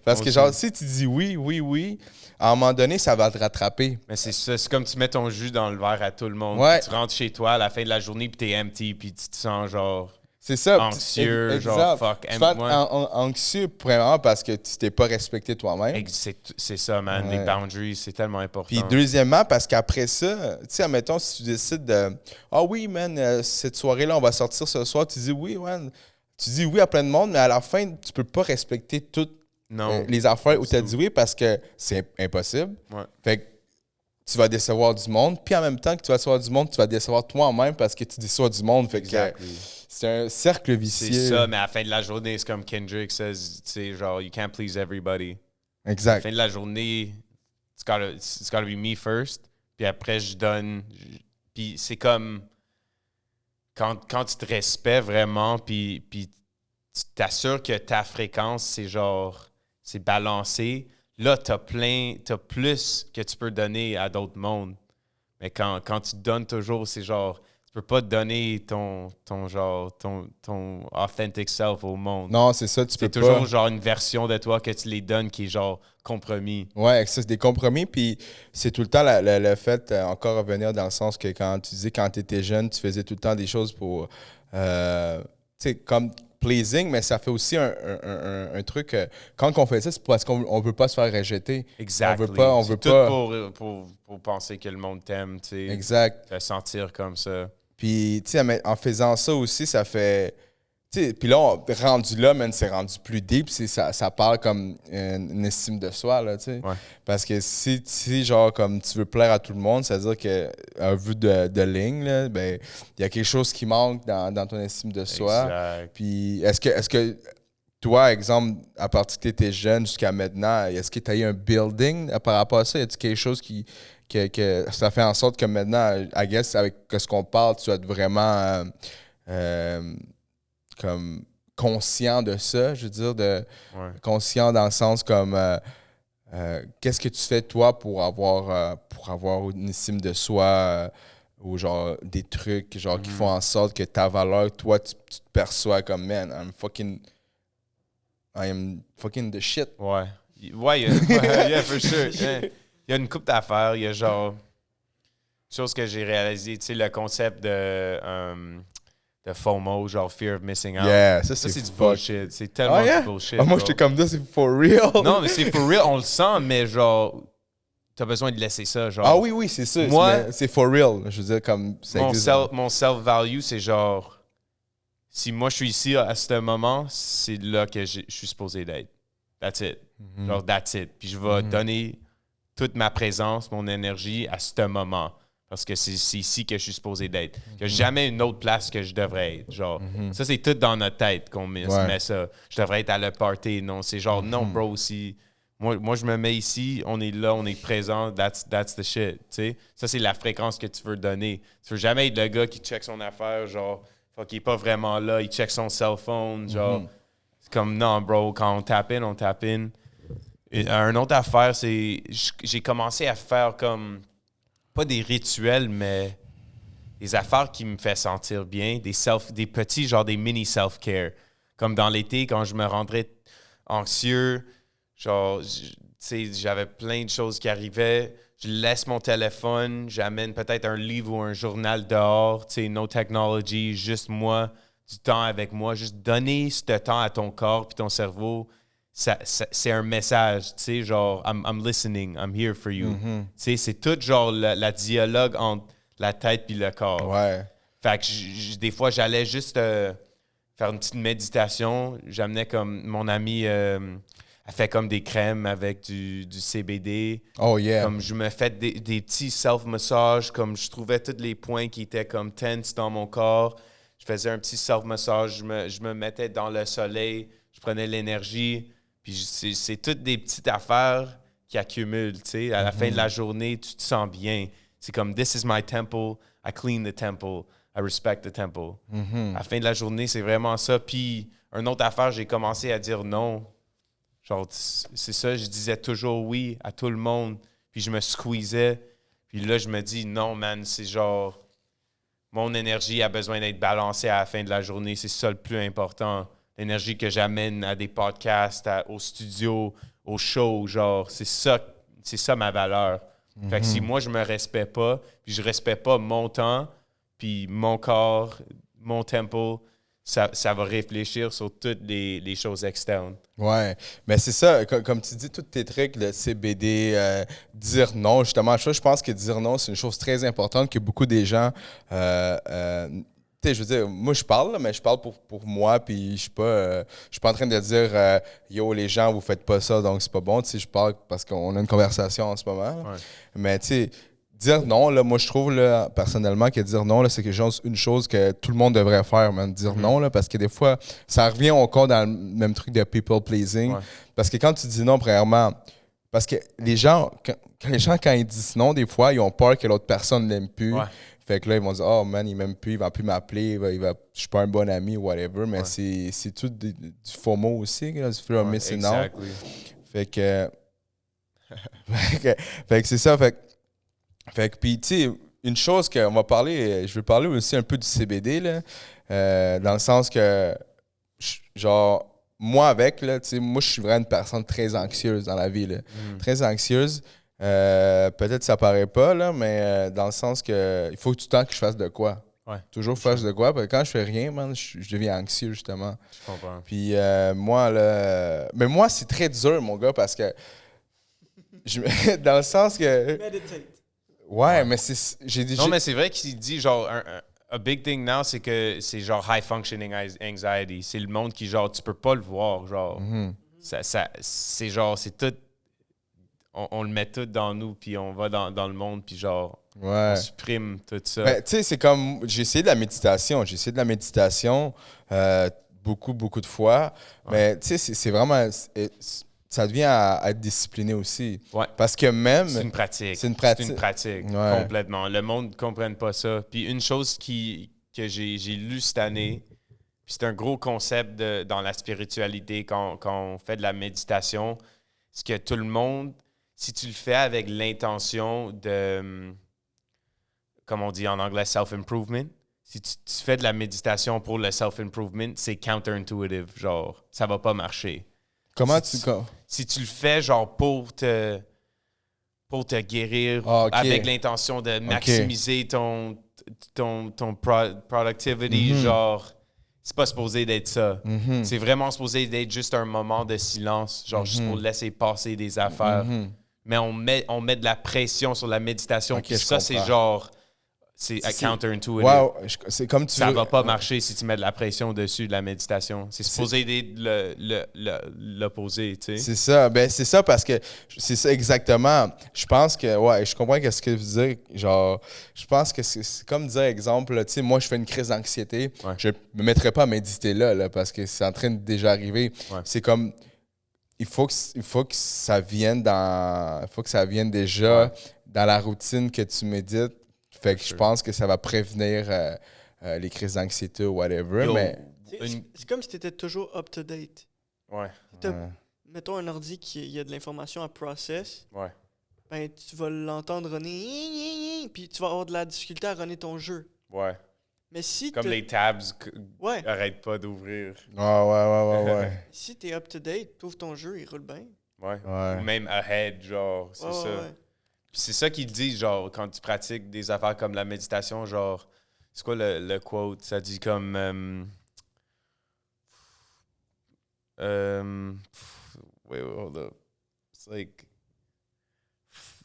Parce que, genre, si tu dis oui, à un moment donné, ça va te rattraper. Mais c'est ça. C'est comme tu mets ton jus dans le verre à tout le monde. Ouais. Tu rentres chez toi à la fin de la journée, puis t'es empty, puis tu te sens genre... C'est ça. Anxieux, genre fuck. Tu vas être anxieux, premièrement, parce que tu t'es pas respecté toi-même. C'est ça, man. Les boundaries, c'est tellement important. Puis deuxièmement, parce qu'après ça, tu sais, admettons, si tu décides de « Ah oui, man, cette soirée-là, on va sortir ce soir », tu dis oui, man. Tu dis oui à plein de monde, mais à la fin, tu peux pas respecter toutes les affaires où tu as dit oui parce que c'est impossible. Ouais. Fait que tu vas décevoir du monde. Puis en même temps que tu vas décevoir du monde, tu vas décevoir toi-même parce que tu déçois du monde. Fait que c'est un cercle vicieux. C'est ça, mais à la fin de la journée, c'est comme Kendrick says, tu sais, genre, you can't please everybody. Exact. À la fin de la journée, it's gotta be me first. Puis après, je donne. Puis c'est comme quand tu te respectes vraiment, puis tu t'assures que ta fréquence, c'est balancé. Là, t'as plus que tu peux donner à d'autres mondes. Mais quand tu donnes toujours, c'est genre, tu peux pas donner ton authentic self au monde. Non, c'est ça, tu peux pas. C'est toujours genre une version de toi que tu les donnes qui est genre compromis. Ouais, c'est des compromis, puis c'est tout le temps le fait, encore revenir dans le sens que quand tu disais quand tu étais jeune, tu faisais tout le temps des choses pour, tu sais, comme pleasing, mais ça fait aussi un truc, quand on fait ça, c'est parce qu'on ne veut pas se faire rejeter. Exactement. On veut pas. Pour penser que le monde t'aime, tu sais. Exact. Te sentir comme ça. Puis, tu sais, en faisant ça aussi, ça fait... Tu sais, puis là, rendu là, man, c'est rendu plus deep. Ça parle comme une estime de soi, là, tu sais. Ouais. Parce que si, genre, comme tu veux plaire à tout le monde, c'est-à-dire qu'à vue de ligne, là, ben, il y a quelque chose qui manque dans ton estime de soi. Exact. Puis, est-ce que toi, exemple, à partir que tu étais jeune jusqu'à maintenant, est-ce que tu as eu un building par rapport à ça? Y a-t-il quelque chose que ça fait en sorte que maintenant, I guess, avec ce qu'on parle, tu vas être vraiment comme conscient de ça, je veux dire, conscient dans le sens comme qu'est-ce que tu fais toi pour avoir une estime de soi ou genre des trucs genre qui font en sorte que ta valeur, toi, tu te perçois comme man, I am fucking the shit. Ouais. Ouais, yeah, for sure. Il y a une couple d'affaires. Il y a genre chose que j'ai réalisé, tu sais, le concept de FOMO, genre Fear of Missing Out. Yeah, ça c'est du bullshit. C'est tellement du bullshit. Moi, j'étais comme ça, c'est for real. Non, mais c'est for real, on le sent, mais genre, t'as besoin de laisser ça, genre. Ah oui, c'est ça. Moi, c'est for real. Je veux dire, comme ça existe. Mon self-value, c'est genre, si moi je suis ici à ce moment, c'est là que je suis supposé d'être. That's it. Genre, that's it. Puis je vais donner toute ma présence, mon énergie à ce moment. Parce que c'est ici que je suis supposé d'être. Il n'y a jamais une autre place que je devrais être. Genre, ça, c'est tout dans notre tête qu'on met ça. Je devrais être à le party. Non, c'est genre, non, bro, si Moi, je me mets ici, on est là, on est présent, that's the shit, tu sais. Ça, c'est la fréquence que tu veux donner. Tu veux jamais être le gars qui check son affaire, genre, qui est pas vraiment là, il check son cell phone, genre. C'est comme, non, bro, quand on tape in, on tape in. Et une autre affaire, c'est, j'ai commencé à faire comme, pas des rituels, mais des affaires qui me font sentir bien, des petits, genre des mini self-care. Comme dans l'été, quand je me rendrais anxieux, genre, tu sais, j'avais plein de choses qui arrivaient. Je laisse mon téléphone, j'amène peut-être un livre ou un journal dehors, tu sais, no technology, juste moi, du temps avec moi. Juste donner ce temps à ton corps puis ton cerveau, c'est un message, tu sais, genre, I'm listening, I'm here for you. Tu sais, c'est tout genre la dialogue entre la tête puis le corps. Ouais. Fait que des fois, j'allais juste faire une petite méditation. J'amenais comme mon ami, elle fait comme des crèmes avec du CBD. Oh yeah. Comme je me fais des petits self-massages, comme je trouvais tous les points qui étaient comme tense dans mon corps. Je faisais un petit self-massage, je me mettais dans le soleil, je prenais l'énergie. Puis c'est toutes des petites affaires qui accumulent, tu sais. À la fin de la journée, tu te sens bien. C'est comme « This is my temple, I clean the temple, I respect the temple ». À la fin de la journée, c'est vraiment ça. Puis, une autre affaire, j'ai commencé à dire non. Genre, c'est ça, je disais toujours oui à tout le monde. Puis, je me squeezais. Puis là, je me dis non, man, c'est genre... Mon énergie a besoin d'être balancée à la fin de la journée. C'est ça le plus important. L'énergie que j'amène à des podcasts, au studio, au show, genre, c'est ça ma valeur. Fait que si moi, je me respecte pas, puis je respecte pas mon temps, puis mon corps, mon tempo, ça va réfléchir sur toutes les choses externes. Ouais, mais c'est ça, comme tu dis, tous tes trucs, le CBD, dire non, justement, je pense que dire non, c'est une chose très importante que beaucoup des gens, tu sais, je veux dire, moi je parle, là, mais je parle pour moi, puis je suis pas en train de dire, yo, les gens, vous faites pas ça, donc c'est pas bon, tu sais, je parle parce qu'on a une conversation en ce moment, là. Ouais. Mais tu sais, dire non, là, moi je trouve là, personnellement que dire non, là, c'est une chose que tout le monde devrait faire, man. Dire non, là, parce que des fois, ça revient encore dans le même truc de people pleasing. Ouais. Parce que quand tu dis non, premièrement, parce que les gens, quand ils disent non, des fois, ils ont peur que l'autre personne ne l'aime plus. Ouais. Fait que là, ils vont dire, oh man, il m'aime plus, il va plus m'appeler, je suis pas un bon ami, whatever. Mais c'est tout du FOMO aussi, là, du fear of missing out. Exactly. Fait que c'est ça. Fait que, puis, tu sais, une chose qu'on va parler, je vais parler aussi un peu du CBD, là, dans le sens que, genre, moi, là, tu sais, moi, je suis vraiment une personne très anxieuse dans la vie, là. Très anxieuse. Peut-être que ça paraît pas, là, mais dans le sens que il faut tout le temps que je fasse de quoi. Ouais. Toujours faire de quoi, parce que quand je fais rien, man, je deviens anxieux, justement. Je comprends. Puis, moi, là. Mais moi, c'est très dur, mon gars, parce que. Dans le sens que. Meditate. Ouais, mais j'ai dit. Non, mais c'est vrai qu'il dit genre a big thing now, c'est que c'est genre high functioning anxiety. C'est le monde qui genre tu peux pas le voir, genre c'est genre c'est tout on le met tout dans nous puis on va dans le monde puis genre Ouais. on supprime tout ça. Ben, tu sais, c'est comme. J'ai essayé de la méditation. Beaucoup de fois. Mais, tu sais, c'est vraiment. Ça devient à être discipliné aussi. Ouais. Parce que même. C'est une pratique. C'est une pratique. C'est une pratique, Ouais. complètement. Le monde ne comprenne pas ça. Puis une chose que j'ai lu cette année, puis c'est un gros concept dans la spiritualité quand on fait de la méditation, c'est que tout le monde, si tu le fais avec l'intention de, comme on dit en anglais, self-improvement, si tu fais de la méditation pour le self-improvement, c'est counter-intuitive, genre, ça va pas marcher. Comment Si tu le fais, genre, pour te guérir, Ah, ok. avec l'intention de maximiser ton productivity, genre, c'est pas supposé d'être ça. C'est vraiment supposé d'être juste un moment de silence, genre, juste pour laisser passer des affaires. Mais on met de la pression sur la méditation, puis ça, c'est comprends. genre... C'est counter-intuitive. Wow, c'est comme tu Ça veux. va pas marcher si tu mets de la pression dessus de la méditation. C'est supposé être l'opposé, tu sais. C'est ça. Ben, c'est ça parce que c'est ça exactement. Je pense que, ouais, je comprends ce que tu veux dire. Genre, je pense que c'est comme dire, exemple, tu sais, moi, je fais une crise d'anxiété. Ouais. Je me mettrais pas à méditer là, parce que c'est en train de déjà arriver. Ouais. C'est comme. il faut que ça vienne déjà dans la routine que tu médites. Fait que je pense que ça va prévenir les crises d'anxiété ou whatever. Yo, Mais C'est comme si tu étais toujours up-to-date. Ouais. Mettons un ordi qui y a de l'information à process. Ouais. Ben, tu vas l'entendre runner, puis tu vas avoir de la difficulté à runner ton jeu. Ouais. Mais si Comme les tabs Ouais. arrêtent pas d'ouvrir. ouais. Si t'es up-to-date, t'ouvres ton jeu, il roule bien. Ouais. Ouais. Ou même ahead, genre, c'est ça. Ouais. Puis c'est ça qu'ils disent, genre, quand tu pratiques des affaires comme la méditation, genre, c'est quoi le quote? Ça dit comme... wait, hold up. It's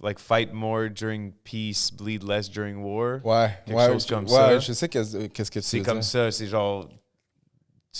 like fight more during peace, bleed less during war. Ouais. Quelque chose comme ça. Ouais, je sais qu'est-ce que tu C'est veux comme dire. ça, c'est genre...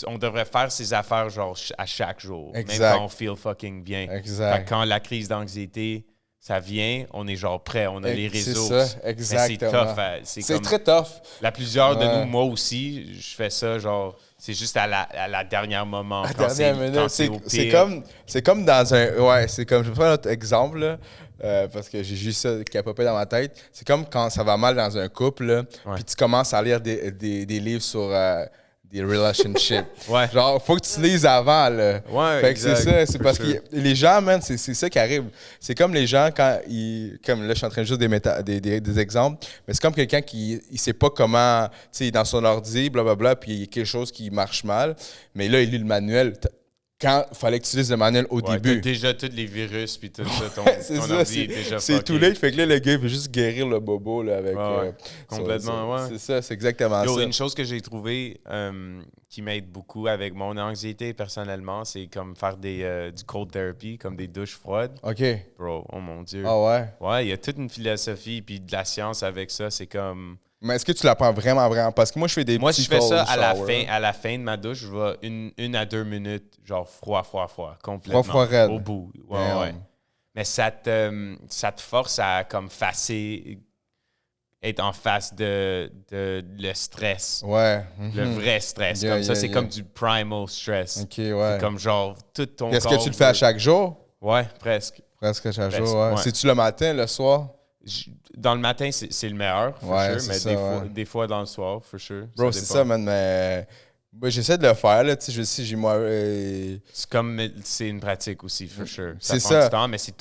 On devrait faire ces affaires, genre, à chaque jour. Exact. Même quand on feel fucking bien. Exact. Fait que quand la crise d'anxiété, ça vient, on est genre prêt, on a les ressources. C'est ça, Mais exactement. c'est tough. C'est comme, très tough. La plusieurs de Ouais. nous, moi aussi, je fais ça, genre, c'est juste à la dernière moment. À Quand dernière c'est, minute, quand c'est au pire. c'est comme dans un. Ouais, c'est comme. Je vais prendre un autre exemple, là, parce que j'ai juste ça qui a popé dans ma tête. C'est comme quand ça va mal dans un couple, là, puis tu commences à lire des livres sur des relationships. Ouais. Genre, faut que tu lises avant, là. Ouais, Fait que c'est exact, ça, c'est for parce sure. que les gens, man, c'est ça qui arrive. C'est comme les gens quand ils. Comme là, je suis en train de juste des exemples, mais c'est comme quelqu'un qui il sait pas comment. Tu sais, dans son ordi, blablabla, puis il y a quelque chose qui marche mal, mais là, il lit le manuel. Quand il fallait que tu utilises le manuel au Ouais, début. t'as déjà tous les virus, puis tout ça, ton, C'est ton ça, ordi est déjà c'est fucké. tout late. Fait que là, le gars, il veut juste guérir le bobo là, avec. Ouais, complètement, ouais. C'est ça, c'est exactement Yo, ça. une chose que j'ai trouvée qui m'aide beaucoup avec mon anxiété personnellement, c'est comme faire du cold therapy, comme des douches froides. OK. Bro, oh mon Dieu. Ah ouais. Ouais, il y a toute une philosophie puis de la science avec ça. C'est comme... Mais est-ce que tu l'apprends vraiment? Parce que moi, je fais des Moi, petits je fais ça cold shower. à la fin de ma douche. Je vais une à 2 minutes, genre froid, complètement. Froid, raide. Au bout. Ouais, Damn. ouais. Mais ça te force à comme être en face de le stress. Ouais. Le vrai stress. Yeah, Comme ça, yeah, c'est yeah. comme du primal stress. OK, ouais. C'est comme genre tout ton Est-ce corps que tu le fais à chaque jour? Ouais, presque. Presque chaque Presque, jour, ouais. ouais. C'est-tu le matin, le soir? Dans le matin, c'est le meilleur, for Ouais, sure, c'est mais ça, des fois dans le soir, for sure. Bro, c'est ça, man, mais... Moi, j'essaie de le faire, là, tu sais, je sais, j'ai moi... C'est une pratique aussi, for sure. C'est prend ça. du temps, mais c'est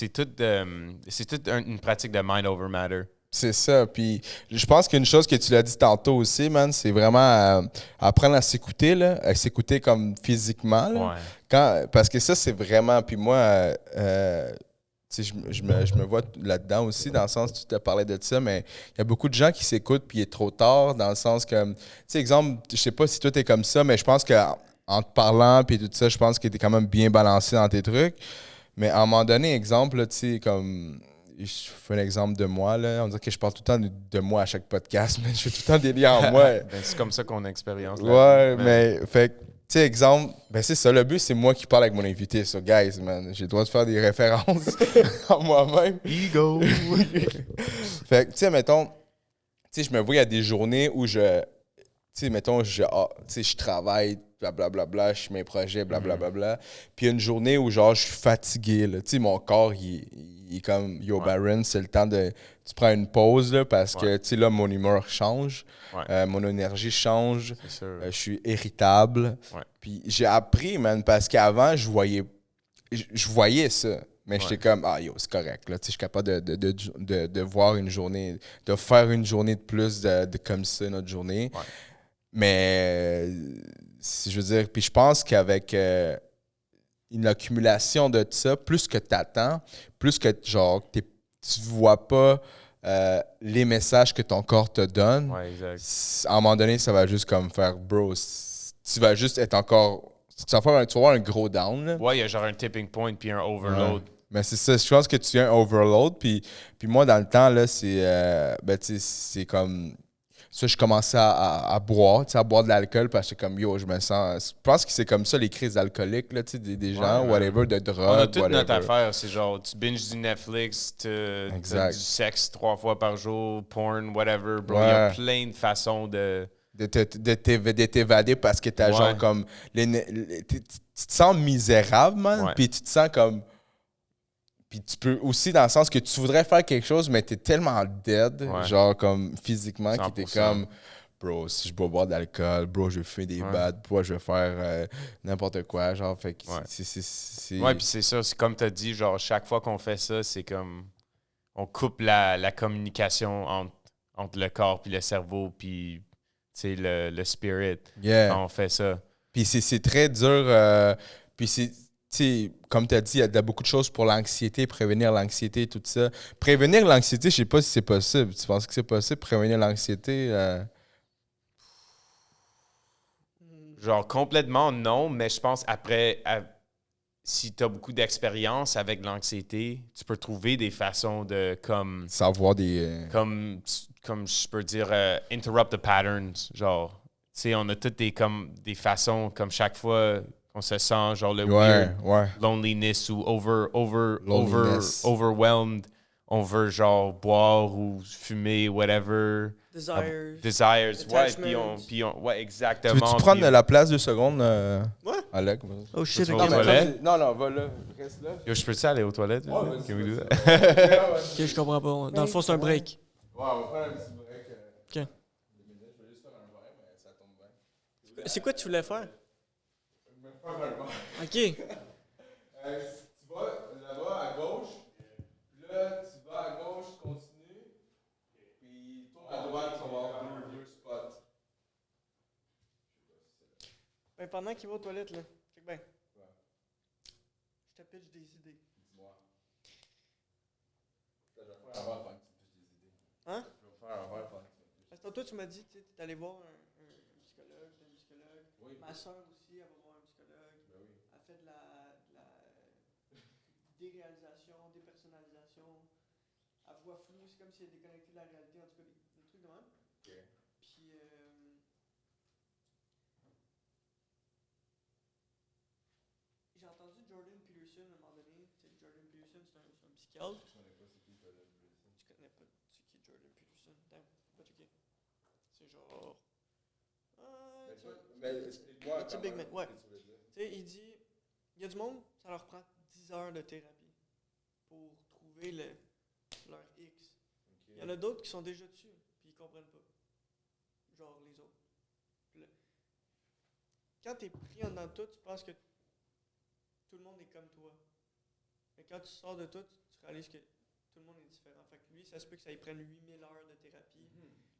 toute une pratique de mind over matter. C'est ça, puis je pense qu'une chose que tu l'as dit tantôt aussi, man, c'est vraiment apprendre à s'écouter, là, à s'écouter comme physiquement, là. Ouais. Parce que ça, c'est vraiment... Puis moi... tu sais, je me vois là-dedans aussi, dans le sens, tu t'as parlé de ça, mais il y a beaucoup de gens qui s'écoutent puis il est trop tard, dans le sens que, tu sais, exemple, je sais pas si toi t'es comme ça, mais je pense qu'en te parlant puis tout ça, je pense que t'es quand même bien balancé dans tes trucs. Mais à un moment donné, exemple, là, tu sais, comme, je fais un exemple de moi, là, on dirait que je parle tout le temps de moi à chaque podcast, mais je fais tout le temps des liens en moi. Ben, c'est comme ça qu'on expérience. Ouais, mais fait que, tu sais, exemple, ben c'est ça, le but, c'est moi qui parle avec mon invité. So, guys, man, j'ai le droit de faire des références en moi-même. Ego! Fait que, tu sais, mettons, tu sais, je me vois, il y a des journées où tu sais, mettons, tu sais, je travaille, blablabla, je fais mes projets, blablabla. Puis il y a une journée où, genre, je suis fatigué, là. Tu sais, mon corps, il est comme, yo, Baron, c'est le temps de... Tu prends une pause, là, parce que, tu sais, là, mon humeur change, mon énergie change, C'est sûr. je suis irritable. Ouais. Puis j'ai appris, man, parce qu'avant, je voyais ça. Mais j'étais comme, ah yo, c'est correct. Là. Tu sais, je suis capable de voir une journée, de faire une journée de plus de comme ça, notre journée. Ouais. Mais, si je veux dire, puis je pense qu'avec une accumulation de ça, plus que tu attends, plus que genre, tu vois pas les messages que ton corps te donne, Ouais, exact. à un moment donné, ça va juste comme faire, bro, tu vas juste être encore. Tu vas avoir un gros down. Là. Ouais, il y a genre un tipping point puis un overload. Ouais. Mais c'est ça, je pense que tu viens overload. Puis moi, dans le temps, là, c'est comme. Ça, je commençais à boire, tu sais, à boire de l'alcool parce que comme yo, je me sens. Je pense que c'est comme ça les crises alcooliques, là, tu sais, des gens, Ouais, whatever, de drogue. On a toute notre whatever. affaire. C'est genre, tu binges du Netflix, t'as du sexe 3 fois par jour, porn, whatever. Bro, il y a Ouais. plein de façons de de t'évader parce que t'as Ouais. genre comme... tu te sens misérable, man, Ouais. puis tu te sens comme... Puis tu peux aussi dans le sens que tu voudrais faire quelque chose, mais t'es tellement dead, Ouais. genre comme physiquement, que t'es 100%. comme... Bro, si je bois boire d'alcool, bro, je vais fumer des Ouais. bads, bro, je vais faire n'importe quoi, genre, fait que Ouais. c'est... Ouais, puis c'est ça. C'est comme tu as dit, genre, chaque fois qu'on fait ça, c'est comme. On coupe la communication entre le corps puis le cerveau, puis, tu sais, le spirit. Yeah. Quand on fait ça. Puis c'est très dur. Puis c'est, tu sais, comme tu as dit, il y a beaucoup de choses pour l'anxiété, prévenir l'anxiété, tout ça. Prévenir l'anxiété, je sais pas si c'est possible. Tu penses que c'est possible, prévenir l'anxiété? Genre, complètement non, mais je pense après. Si tu as beaucoup d'expérience avec l'anxiété, tu peux trouver des façons de Savoir des... comme je peux dire interrupt the patterns, genre tu sais on a toutes des façons comme chaque fois qu'on se sent genre le weird ouais. loneliness ou Loneliness. overwhelmed, on veut genre boire ou fumer whatever. Desires, ouais, puis on ouais, Tu exactement. veux-tu prendre puis- la place 2 secondes, Ouais. Alec? Oh shit, Tu ok. vas aux toilettes? Non, va là. Reste là. Yo, je peux-tu aller aux toilettes? Ouais, vas-y, Can we do vas-y. that? Ok, je comprends pas. Dans le fond, c'est un break. Ouais, on va prendre un petit break. Ok. 2 minutes. Je vais juste faire un verre, mais ça tombe bien. C'est quoi tu voulais faire? Je vais faire un verre. Ok. Tu vas là-bas à gauche, puis là, tu vas à gauche, continue, puis tourne à droite, tu vas avoir deux spots. Ben, pendant qu'il va aux toilettes, là. Check bien. Je te pitch des idées. Dis-moi. Je vais faire un verre pendant que tu me pitches des idées. Hein? Je vais faire un verre pendant que tu me pitches. Parce que tantôt, tu m'as dit, tu es allé voir un psychologue, un psychologue. Oui. Ma soeur aussi, elle va voir un psychologue. Ben oui. Elle fait de la déréalisation, dépersonnalisation. Elle voit flou, c'est comme si elle déconnectait de la réalité. En tout cas, des trucs de même. Ok. Puis, j'ai entendu Jordan Peterson à un moment donné. Tu sais, Jordan Peterson, c'est un psychiatre. Je connais pas c'est qui Jordan Peterson. Tu connais pas c'est qui Jordan Peterson? Attends, va checker. C'est genre. Mais explique-moi it's a big man, comment, ouais. ce que tu veux dire. Tu sais, il dit, il y a du monde, ça leur prend 10 heures de thérapie pour trouver leur X. Ok. Il y en a d'autres qui sont déjà dessus, puis ils comprennent pas. Genre les autres. Puis là, quand t'es pris en dedans de tout, tu penses que tout le monde est comme toi. Mais quand tu sors de tout, tu réalises que tout le monde est différent. Fait que lui, ça se peut que ça y prenne 8000 heures de thérapie.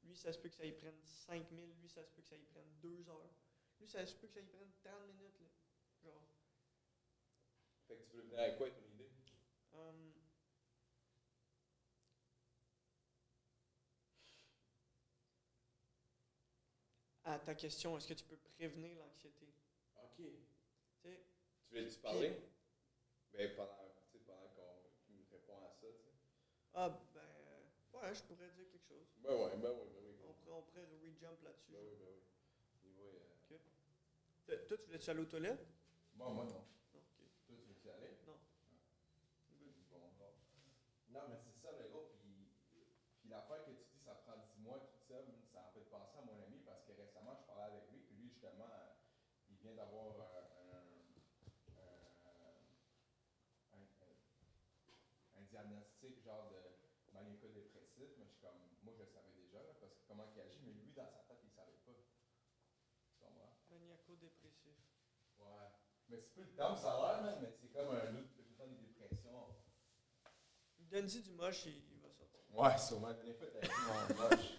Lui, ça se peut que ça y prenne 5000. Lui, ça se peut que ça y prenne 2 heures. Lui, ça se peut que ça y prenne 30 minutes. Là. Genre. Fait que tu veux venir avec quoi ton idée? À ta question, est-ce que tu peux prévenir l'anxiété? Ok. Tu sais, Tu voulais-tu parler? Ben, pendant qu'on me répond à ça, tu sais. ah, ben, ouais, je pourrais dire quelque chose. Ben oui. On pourrait re-jump là-dessus. Ben oui. Niveau, Toi, tu voulais-tu aller aux toilettes? moi, non. Non, ok. Toi, tu veux-tu aller? Non. Bon, non, mais c'est ça, le gros. Puis l'affaire que tu dis, ça prend 10 mois, tout ça, ça en fait penser à mon ami parce que récemment, je parlais avec lui, puis lui, justement, il vient d'avoir un diagnostic genre de maniaco-dépressif, mais je suis comme, moi, je le savais déjà, là, parce que comment il agit, mais lui, dans sa tête, il ne savait pas. Tu comprends? Maniaco-dépressif. Ouais. Mais c'est peu le terme salaire, man, mais c'est comme un autre, tout le temps des dépressions. Donne-y du moche et il va sortir. Ouais, sûrement. T'en as fait avec mon moche.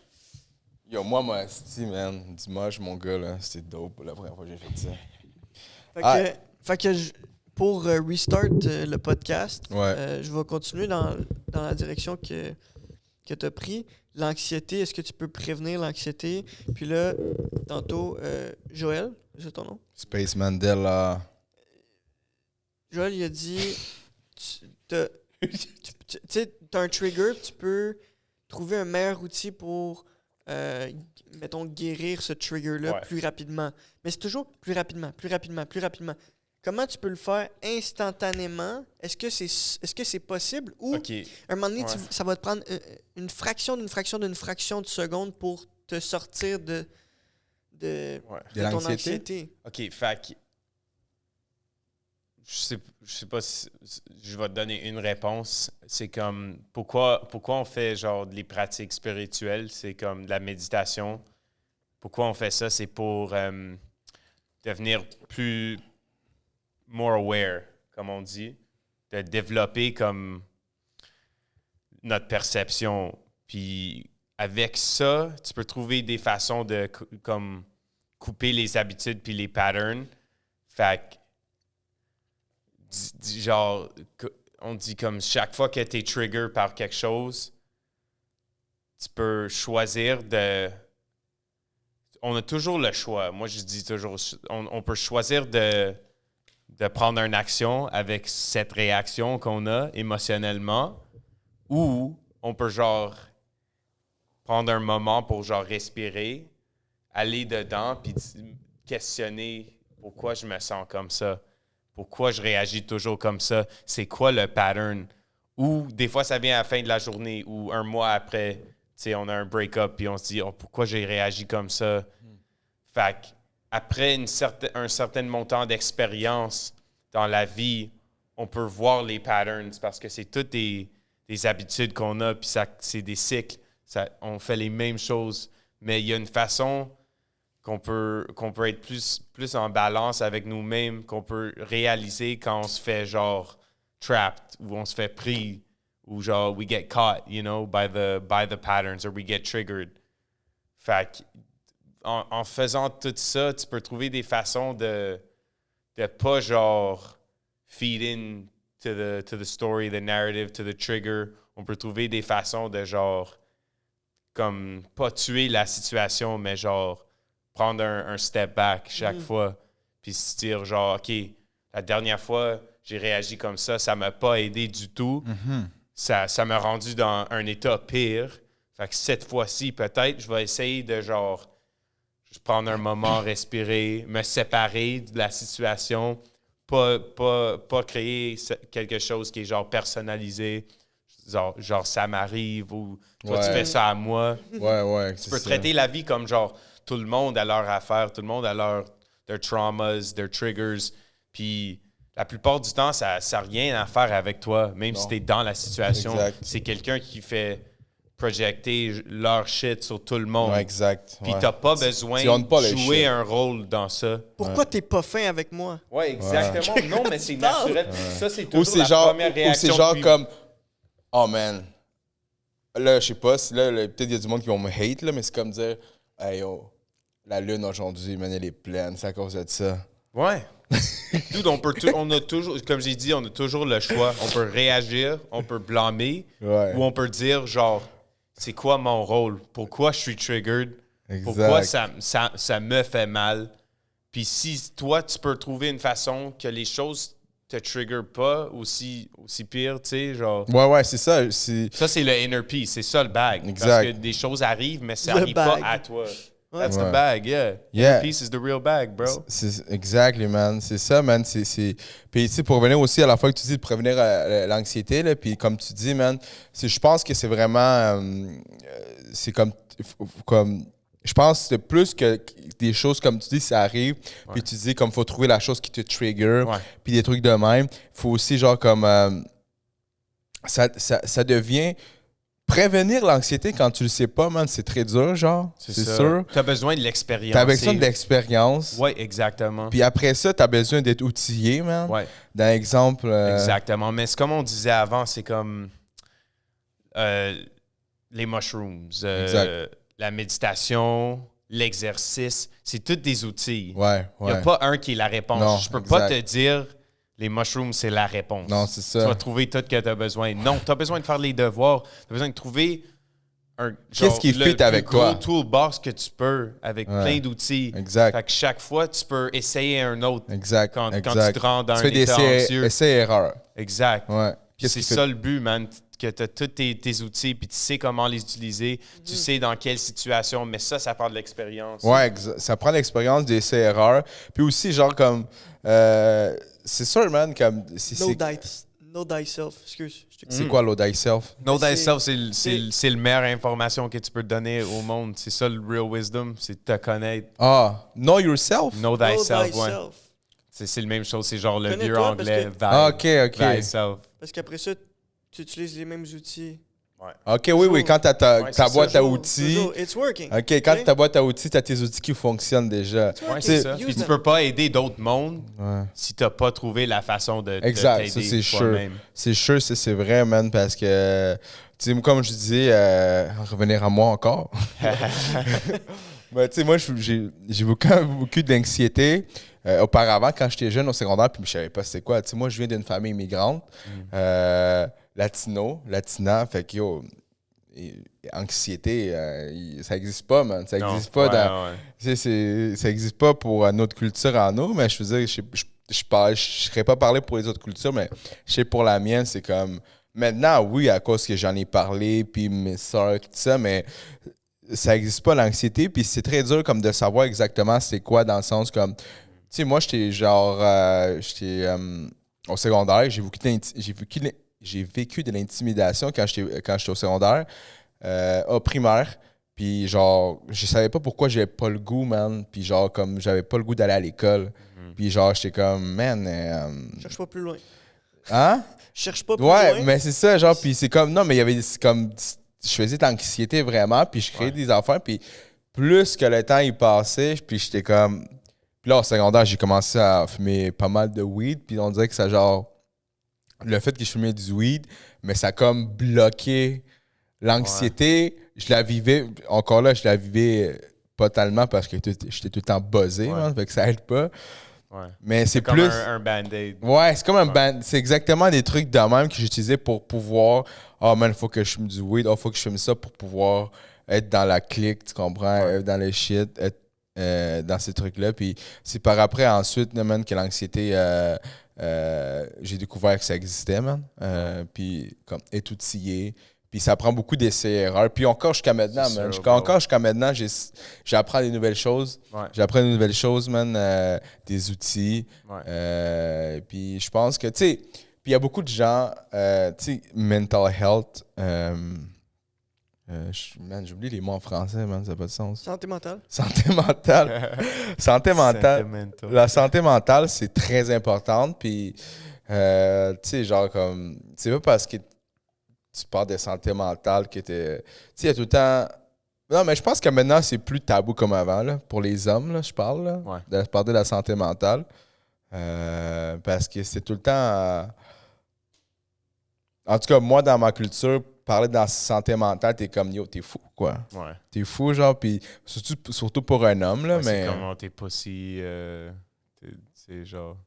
Yo, moi, esti, man, du moche, mon gars, là, c'était dope la première fois que j'ai fait ça. Fait que pour restart le podcast, Ouais. je vais continuer dans la direction que tu as pris. L'anxiété, est-ce que tu peux prévenir l'anxiété? Puis là, tantôt, Joël, c'est ton nom? Space Mandela. Joël, il a dit, tu sais, t'as un trigger, tu peux trouver un meilleur outil pour, mettons, guérir ce trigger-là Ouais. plus rapidement. Mais c'est toujours plus rapidement. Comment tu peux le faire instantanément? Est-ce que c'est possible? Ou, OK. à un moment donné, Ouais. ça va te prendre une fraction de seconde pour te sortir de de De ton l'anxiété? anxiété. OK, fait que je sais pas si je vais te donner une réponse. C'est comme pourquoi on fait genre des pratiques spirituelles, c'est comme de la méditation. Pourquoi on fait ça? C'est pour devenir plus more aware, comme on dit, de développer comme notre perception. Puis avec ça, tu peux trouver des façons de comme couper les habitudes puis les patterns. Fait que genre, on dit comme chaque fois que tu es trigger par quelque chose, tu peux choisir de... On a toujours le choix. Moi, je dis toujours, on peut choisir de prendre une action avec cette réaction qu'on a émotionnellement, ou on peut genre prendre un moment pour genre respirer, aller dedans, puis questionner pourquoi je me sens comme ça. Pourquoi je réagis toujours comme ça? C'est quoi le pattern? Ou des fois, ça vient à la fin de la journée ou un mois après, on a un break-up puis on se dit pourquoi j'ai réagi comme ça? Fait qu'après un certain montant d'expérience dans la vie, on peut voir les patterns parce que c'est toutes des habitudes qu'on a puis c'est des cycles. On fait les mêmes choses, mais il y a une façon qu'on peut être plus en balance avec nous-mêmes, qu'on peut réaliser quand on se fait genre trapped, ou on se fait pris, ou genre we get caught, by the patterns, or we get triggered. Fait en faisant tout ça, tu peux trouver des façons de pas genre feed in to the story, the narrative, to the trigger. On peut trouver des façons de genre comme pas tuer la situation, mais genre prendre un step back chaque fois, puis se dire genre, OK, la dernière fois, j'ai réagi comme ça m'a pas aidé du tout. Ça m'a rendu dans un état pire. Fait que cette fois-ci, peut-être, je vais essayer de genre, prendre un moment, respirer, me séparer de la situation, pas créer quelque chose qui est genre personnalisé. Genre ça m'arrive, ou toi, tu fais ça à moi. Ouais, tu peux traiter la vie comme genre tout le monde a leur affaire, tout le monde a their traumas, their triggers. Puis la plupart du temps, ça n'a rien à faire avec toi, même si tu es dans la situation. Exact. C'est quelqu'un qui fait projecter leur shit sur tout le monde. Ouais, exact. Puis t'as pas besoin de jouer un rôle dans ça. Pourquoi t'es pas fin avec moi? Ouais, exactement. Non, mais c'est naturel. Ça, c'est toujours Ou la genre, première réaction. Ou c'est genre comme, oh man, là, je sais pas, là, peut-être il y a du monde qui vont me hate, là, mais c'est comme dire, hey yo, la lune aujourd'hui, man, elle est pleine, c'est à cause de ça. Ouais. Dude, on a toujours, comme j'ai dit, on a toujours le choix. On peut réagir, on peut blâmer, ou on peut dire genre, c'est quoi mon rôle? Pourquoi je suis triggered? Exact. Pourquoi ça me fait mal? Puis si toi, tu peux trouver une façon que les choses te trigger pas aussi pire, tu sais, genre... Ouais, c'est ça. Ça, c'est le inner peace. C'est ça, le bag. Exact. Parce que des choses arrivent, mais ça n'arrive pas à toi. That's the bag, yeah. Inner peace is the real bag, bro. Exactly, man. C'est ça, man. Puis, tu sais, pour revenir aussi à la fois que tu dis de prévenir l'anxiété, là, puis comme tu dis, man, je pense que c'est vraiment... c'est comme je pense que c'est plus que des choses, comme tu dis, ça arrive, puis tu dis comme faut trouver la chose qui te trigger, puis des trucs de même. Faut aussi, genre, comme... ça devient... Prévenir l'anxiété quand tu le sais pas, man, c'est très dur, genre. C'est sûr. Tu as besoin de l'expérience. Tu as besoin de l'expérience. Oui, exactement. Puis après ça, tu as besoin d'être outillé, man. Ouais. D'un exemple... Exactement. Mais c'est comme on disait avant, c'est comme les mushrooms, la méditation, l'exercice. C'est tous des outils. Ouais. Il n'y a pas un qui est la réponse. Non, je peux pas te dire... Les mushrooms, c'est la réponse. Non, c'est ça. Tu vas trouver tout ce que tu as besoin. Non, tu as besoin de faire les devoirs. Tu as besoin de trouver qu'est-ce qui fit avec toi? Le toolbox que tu peux, avec plein d'outils. Exact. Fait que chaque fois, tu peux essayer un autre. Exact. Quand tu te rends dans un état anxieux. essais-erreurs. Exact. Ouais. C'est ça le but, man. Que tu as tous tes outils, puis tu sais comment les utiliser. Tu sais dans quelle situation. Mais ça prend de l'expérience. Ouais, ça prend l'expérience des essais-erreurs. Puis aussi, genre, comme... c'est sûr, man, comme... Know thyself. Excuse. C'est quoi Know Thyself? Know Mais thyself, c'est- c'est la meilleure information que tu peux donner au monde. C'est ça le real wisdom, c'est te connaître. Ah, Know Yourself? Know Know thyself, ouais. thyself. C'est la même chose, c'est genre le vieux Connais-toi, anglais, parce Ah, ok. thyself. Parce qu'après ça, tu utilises les mêmes outils. Ok, oui, quand t'as ta c'est boîte ça, à Toujours, outils. toujours. It's working. Ok, quand Ok? ta boîte à outils, t'as tes outils qui fonctionnent déjà. Ouais, Use c'est ça. them. Puis tu peux pas aider d'autres mondes Ouais. si t'as pas trouvé la façon de Exact, t'aider ça c'est sûr. toi-même. C'est sûr, c'est vrai, man, parce que, tu sais, comme je disais, revenir à moi encore. Ben, tu sais, moi, j'ai beaucoup d'anxiété. Auparavant, quand j'étais jeune au secondaire, puis je savais pas c'est quoi. Tu sais, moi, je viens d'une famille immigrante, latina, fait que, yo, anxiété, ça existe pas, man. Ça Non, existe pas dans... ouais. Tu sais, ça existe pas pour notre culture en nous, mais je veux dire, je serais pas parlé pour les autres cultures, mais je sais pour la mienne, c'est comme... Maintenant, oui, à cause que j'en ai parlé, puis mes soeurs, tout ça, mais ça existe pas l'anxiété, puis c'est très dur comme de savoir exactement c'est quoi dans le sens comme... Tu sais, moi, j'étais genre... au secondaire, j'ai vécu de l'intimidation quand j'étais au secondaire, au primaire. Puis genre, je savais pas pourquoi j'avais pas le goût, man. Puis genre, comme j'avais pas le goût d'aller à l'école. Puis genre, j'étais comme, man... Cherche pas plus loin. Hein? Cherche pas plus Ouais, loin. mais c'est ça, genre, puis c'est comme... Non, mais il y avait c'est comme... Je faisais de l'anxiété vraiment, puis je créais des affaires. Puis plus que le temps il passait, puis j'étais comme... Puis là, au secondaire, j'ai commencé à fumer pas mal de weed. Puis on dirait que ça, genre... Le fait que je fumais du weed, mais ça a comme bloqué l'anxiété. Je la vivais, encore là, je la vivais pas tellement parce que j'étais tout le temps buzzé, man, fait que ça aide pas. Ouais. Mais c'est Comme plus... un band-aid. Ouais, c'est comme un band. C'est exactement des trucs de même que j'utilisais pour pouvoir... Ah, man, il faut que je fume du weed. Ah, faut que je fume ça pour pouvoir être dans la clique, tu comprends? Être dans le shit, être dans ces trucs-là. Puis c'est par après, ensuite, man, que l'anxiété... j'ai découvert que ça existait, man. Puis comme être outillé. Puis ça prend beaucoup d'essais-erreurs. Puis encore jusqu'à maintenant, C'est man. sûr, bro. Encore jusqu'à maintenant, j'apprends des nouvelles choses. Ouais. J'apprends des nouvelles choses, man. Des outils. Ouais. Puis je pense que, tu sais, puis il y a beaucoup de gens, tu sais, mental health. Man, j'oublie les mots en français, man. Ça n'a pas de sens. Santé mentale. Santé mentale. Santé mentale. Sentimental. La santé mentale, c'est très importante. Puis, tu sais, genre, comme, c'est pas parce que tu parles de santé mentale que t'es. Tu sais, il y a tout le temps. Non, mais je pense que maintenant, c'est plus tabou comme avant, là. Pour les hommes, là, je parle, là. Ouais. De parler de la santé mentale. Parce que c'est tout le temps. En tout cas, moi, dans ma culture, parler de la santé mentale, t'es comme, yo, t'es fou, quoi. Ouais. T'es fou, genre, puis surtout pour un homme, là, Ouais, mais... C'est comment t'es pas si... c'est genre...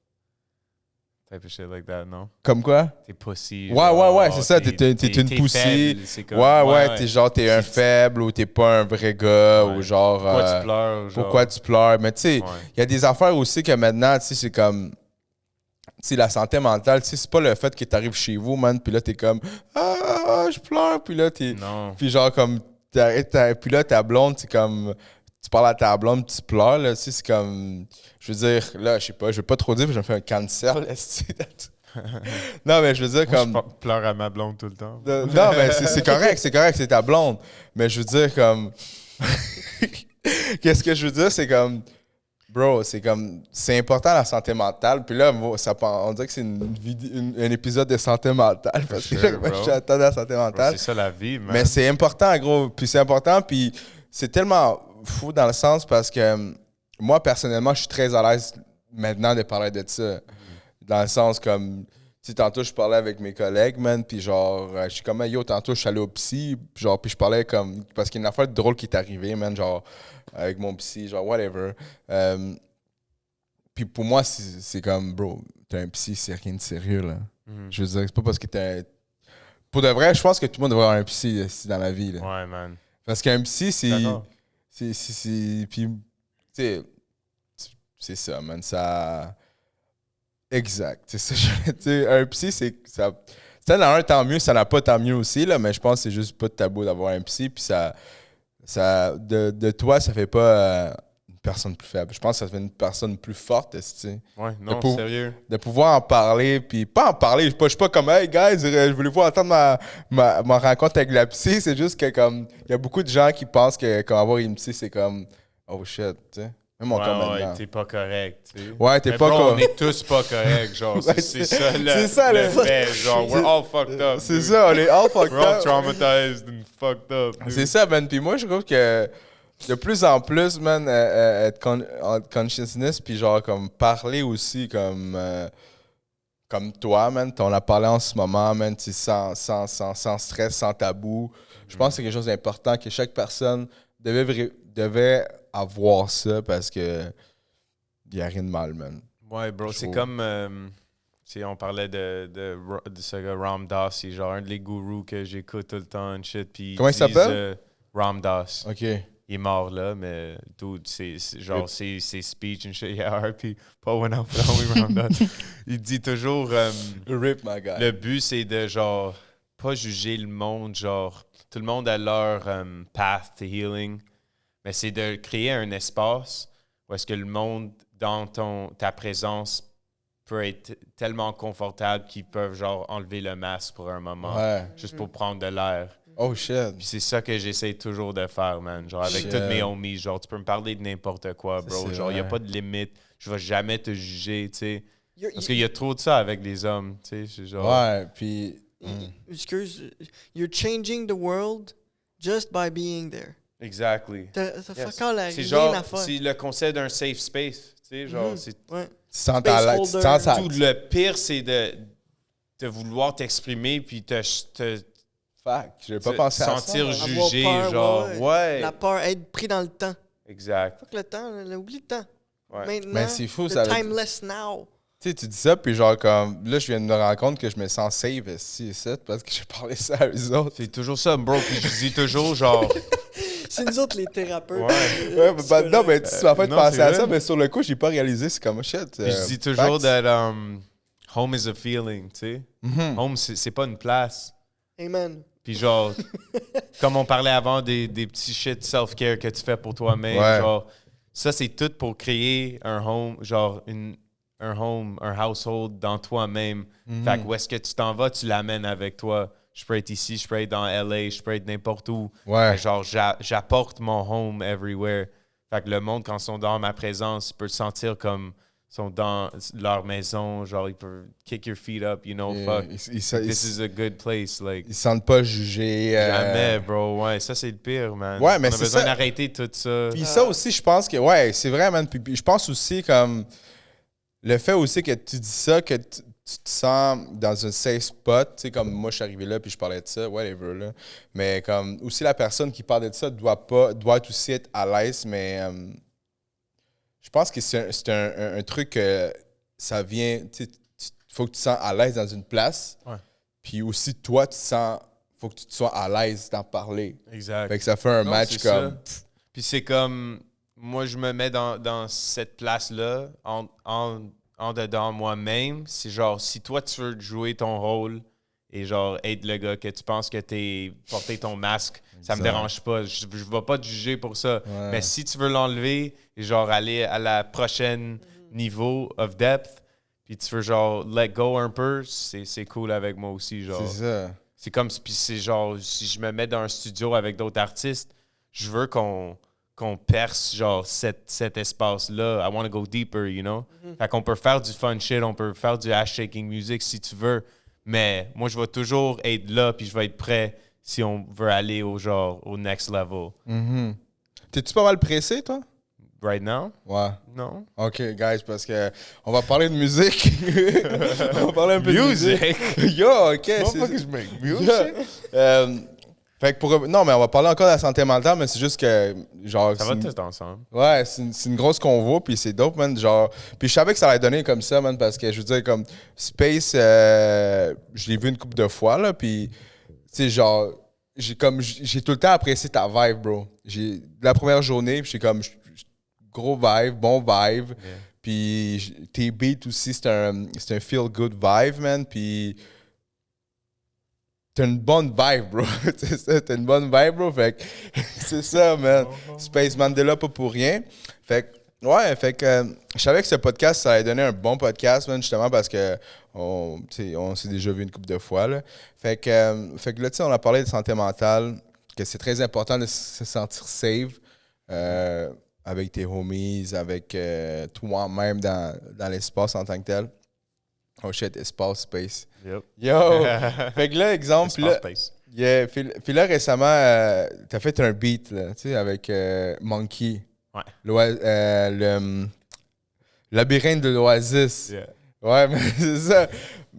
Type of shit like that, non? Comme quoi? T'es pas si... Ouais, c'est ça, t'es une poussée. faible, c'est comme- Ouais, t'es genre, t'es un C'est- faible ou t'es pas un vrai gars Ouais. ou genre... Pourquoi tu pleures? Genre? pourquoi tu pleures? Mais tu sais, il Ouais. y a des affaires aussi que maintenant, tu sais, c'est comme... Tu sais, la santé mentale, tu sais, c'est pas le fait que t'arrives chez vous, man, puis là, t'es comme... Ah, je pleure, puis là, t'es... Non. Puis genre, comme... Puis là, ta blonde, c'est comme... Tu parles à ta blonde, tu pleures, là, tu sais, c'est comme... Je veux dire, là, je sais pas, je veux pas trop dire, je me fais un cancel, esti. Non, mais je veux dire, comme... Je pleure à ma blonde tout le temps. Non, mais c'est correct, c'est ta blonde. Mais je veux dire, comme... Qu'est-ce que je veux dire, c'est comme... Bro, c'est comme... C'est important la santé mentale. Puis là, moi, on dirait que c'est un épisode de santé mentale. Parce que sure, bro. j'attends la santé Bro, mentale. c'est ça la vie, man. Mais c'est important, gros. Puis c'est important, puis c'est tellement fou dans le sens parce que moi, personnellement, je suis très à l'aise maintenant de parler de ça. Dans le sens comme... Tu sais, tantôt, je parlais avec mes collègues, man, puis genre, je suis comme, yo, tantôt, je suis allé au psy, puis genre, puis je parlais comme... Parce qu'il y a une affaire drôle qui est arrivée, man, genre, avec mon psy, genre, whatever. Puis pour moi, c'est comme, bro, t'as un psy, c'est rien de sérieux, là. Je veux dire, c'est pas parce que t'as... Pour de vrai, je pense que tout le monde devrait avoir un psy dans la vie, là. Ouais, man. Parce qu'un psy, c'est... D'accord. Puis, tu sais, c'est ça, man, ça... Exact. C'est ça, tu sais, un psy, c'est... Ça en a un, tant mieux. Ça n'a pas, tant mieux aussi, là, mais je pense que c'est juste pas de tabou d'avoir un psy, puis ça de toi, ça fait pas personne plus faible. Je pense que ça devient une personne plus forte, esti. Ouais, non, pour- sérieux. De pouvoir en parler, puis pas en parler, je suis pas comme, hey guys, je voulais vous entendre ma rencontre avec la psy, c'est juste que comme, il y a beaucoup de gens qui pensent que comme avoir une psy, c'est comme, oh shit, tu sais. Même encore maintenant. T'es pas correct, tu sais. Ouais, t'es Mais pas bro, co- on est tous pas corrects, genre, Ouais, c'est ça le, c'est ça, le le- fait, genre, we're all fucked up. C'est dude. ça, on est all fucked We're all up. traumatized and fucked up. dude. C'est ça, man. Puis moi, je trouve que de plus en plus, man, être en consciousness, puis genre, comme parler aussi comme toi, man. On a parlé en ce moment, man, tu sais, sans stress, sans tabou. Je pense que c'est quelque chose d'important que chaque personne devait avoir ça parce que il n'y a rien de mal, man. Ouais, bro, Je c'est trouve. comme. Tu sais, on parlait de ce gars Ram Dass, c'est genre un des gourous que j'écoute tout le temps, and shit. Puis Comment il s'appelle? Ram Dass. OK. Il est mort là, mais dude, genre ses speeches and shit, yeah, RP, pas one out for we Ram Dass. Il dit toujours. Rip, my guy. Le but, c'est de, genre, pas juger le monde, genre, tout le monde a leur path to healing, mais c'est de créer un espace où est-ce que le monde, dans ta présence, peut être tellement confortable qu'ils peuvent, genre, enlever le masque pour un moment, Ouais. juste pour prendre de l'air. Oh, shit. Puis c'est ça que j'essaie toujours de faire, man. Genre, avec Shit. tous mes homies, genre, tu peux me parler de n'importe quoi, bro. c'est Genre, il n'y a vrai. pas de limite. Je vais jamais te juger, tu sais. You're- Parce qu'il y a trop de ça avec les hommes, tu sais. C'est genre... Ouais, puis... Excuse, you're changing the world just by being there. Exactly. T'as Yes. fuck all, C'est rien genre, à faire. c'est le concept d'un safe space. Tu sais, genre, c'est Ouais. Tu sens ta Space tu sens holder. ta- tout le pire, c'est de vouloir t'exprimer puis te Fuck, je vais pas penser à ça. sentir man. jugé, Avoir peur, genre, ouais. ouais. La peur, être pris dans le temps. Exact. Fuck le temps, là, oublie le temps. Ouais. Maintenant, Mais c'est fou, the ça veut- timeless now. Tu sais, tu dis ça, puis genre, comme, là, je viens de me rendre compte que je me sens safe ici, parce que j'ai parlé ça à eux autres. C'est toujours ça, bro. Puis je dis toujours, genre, C'est nous autres les thérapeutes. Ouais. Ouais, bah, non, mais tu m'as fait non, penser c'est à vrai. ça, mais sur le coup, j'ai pas réalisé, c'est comme shit. puis je dis toujours facts. that home is a feeling, tu sais. Mhm. Home, c'est pas une place. Amen. Puis genre, comme on parlait avant des petits shit self-care que tu fais pour toi-même, Ouais. genre, ça c'est tout pour créer un home, genre un home, un household dans toi-même. Fait que où est-ce que tu t'en vas, tu l'amènes avec toi. Je peux être ici, je peux être dans LA, je peux être n'importe où. Ouais. Mais genre, j'apporte mon home everywhere. Fait que le monde, quand ils sont dans ma présence, ils peuvent se sentir comme ils sont dans leur maison. Genre, ils peuvent kick your feet up, you know, fuck. This is a good place, like. Ils se sentent pas jugés. Jamais, bro. Ouais, ça, c'est le pire, man. Ouais, mais on a c'est besoin ça. d'arrêter tout ça. Puis ça aussi, je pense que, ouais, c'est vrai, man. Puis je pense aussi, comme, le fait aussi que tu dis ça, que tu te sens dans un safe spot, tu sais, comme moi, je suis arrivé là, puis je parlais de ça, whatever, là. Mais comme, aussi, la personne qui parle de ça doit aussi être à l'aise, mais je pense que c'est un truc que ça vient, tu sais, il faut que tu te sens à l'aise dans une place. Ouais. Puis aussi, toi, faut que tu te sois à l'aise d'en parler. Exact. Fait que ça fait un Non, match c'est comme... ça. Puis c'est comme, moi, je me mets dans cette place-là, en dedans moi-même. C'est genre, si toi, tu veux jouer ton rôle et genre être le gars que tu penses que t'es porter ton masque, ça me Exact. dérange pas. Je vais pas te juger pour ça. Ouais. Mais si tu veux l'enlever et genre aller à la prochaine niveau of depth, puis tu veux genre let go un peu, c'est cool avec moi aussi. Genre. C'est ça. C'est comme, puis c'est genre, si je me mets dans un studio avec d'autres artistes, je veux qu'on perce, genre, cet espace-là. I want to go deeper, you know? Fait qu'on peut faire du fun shit, on peut faire du ass-shaking music si tu veux, mais moi, je vais toujours être là, puis je vais être prêt si on veut aller au next level. Mhm. T'es-tu pas mal pressé, toi? Right now? Ouais. Non? OK, guys, parce que on va parler de musique. On va parler un peu de musique. Yo, OK. make Fait que non, mais on va parler encore de la santé mentale, mais c'est juste que, genre... Ça c'est va une- tout ensemble. Ouais, c'est une grosse convo, puis c'est dope, man. Genre, puis je savais que ça allait donner comme ça, man, parce que je veux dire, comme Space, je l'ai vu une couple de fois, là, puis, tu sais, genre, j'ai tout le temps apprécié ta vibe, bro. La première journée, puis j'ai comme, gros vibe, bon vibe, puis tes beats aussi, c'est un feel-good vibe, man, puis t'as une bonne vibe, bro. C'est ça, t'as une bonne vibe, bro. Fait que c'est ça, man. Space Mandela, pas pour rien. Fait que, ouais, fait que je savais que ce podcast, ça allait donner un bon podcast, man, justement, parce que on s'est déjà vu une couple de fois, là. Fait que là, tu sais, on a parlé de santé mentale, que c'est très important de se sentir safe avec tes homies, avec toi-même dans l'espace en tant que tel. Oh shit, espace, space. Yep. Yo! Fait que là, exemple, puis là, Space. yeah, puis là, récemment, t'as fait un beat, là, tu sais, avec Monkey. Ouais. Le labyrinthe de l'Oasis. Yeah. Ouais, mais c'est ça.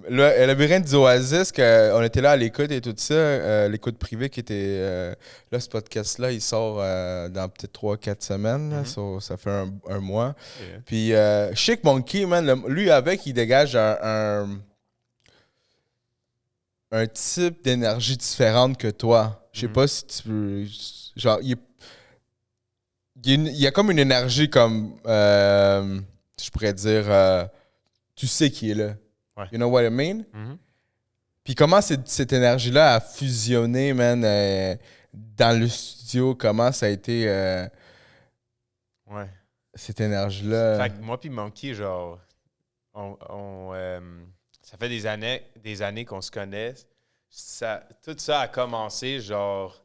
Le labyrinthe du Oasis, on était là à l'écoute et tout ça, l'écoute privée qui était... là, ce podcast-là, il sort dans peut-être 3-4 semaines, là, ça fait un mois. Yeah. Puis, Chic Monkey, man, lui, avec, il dégage un type d'énergie différente que toi. Je sais pas si tu peux... Genre, il y a comme une énergie comme... je pourrais dire... tu sais qui est là. Ouais. You know what I mean? Mhm. Puis comment cette énergie-là a fusionné, man, dans le studio? Comment ça a été Ouais. cette énergie-là? Fait que moi puis Monkey, genre, ça fait des années qu'on se connaît. Tout ça a commencé, genre,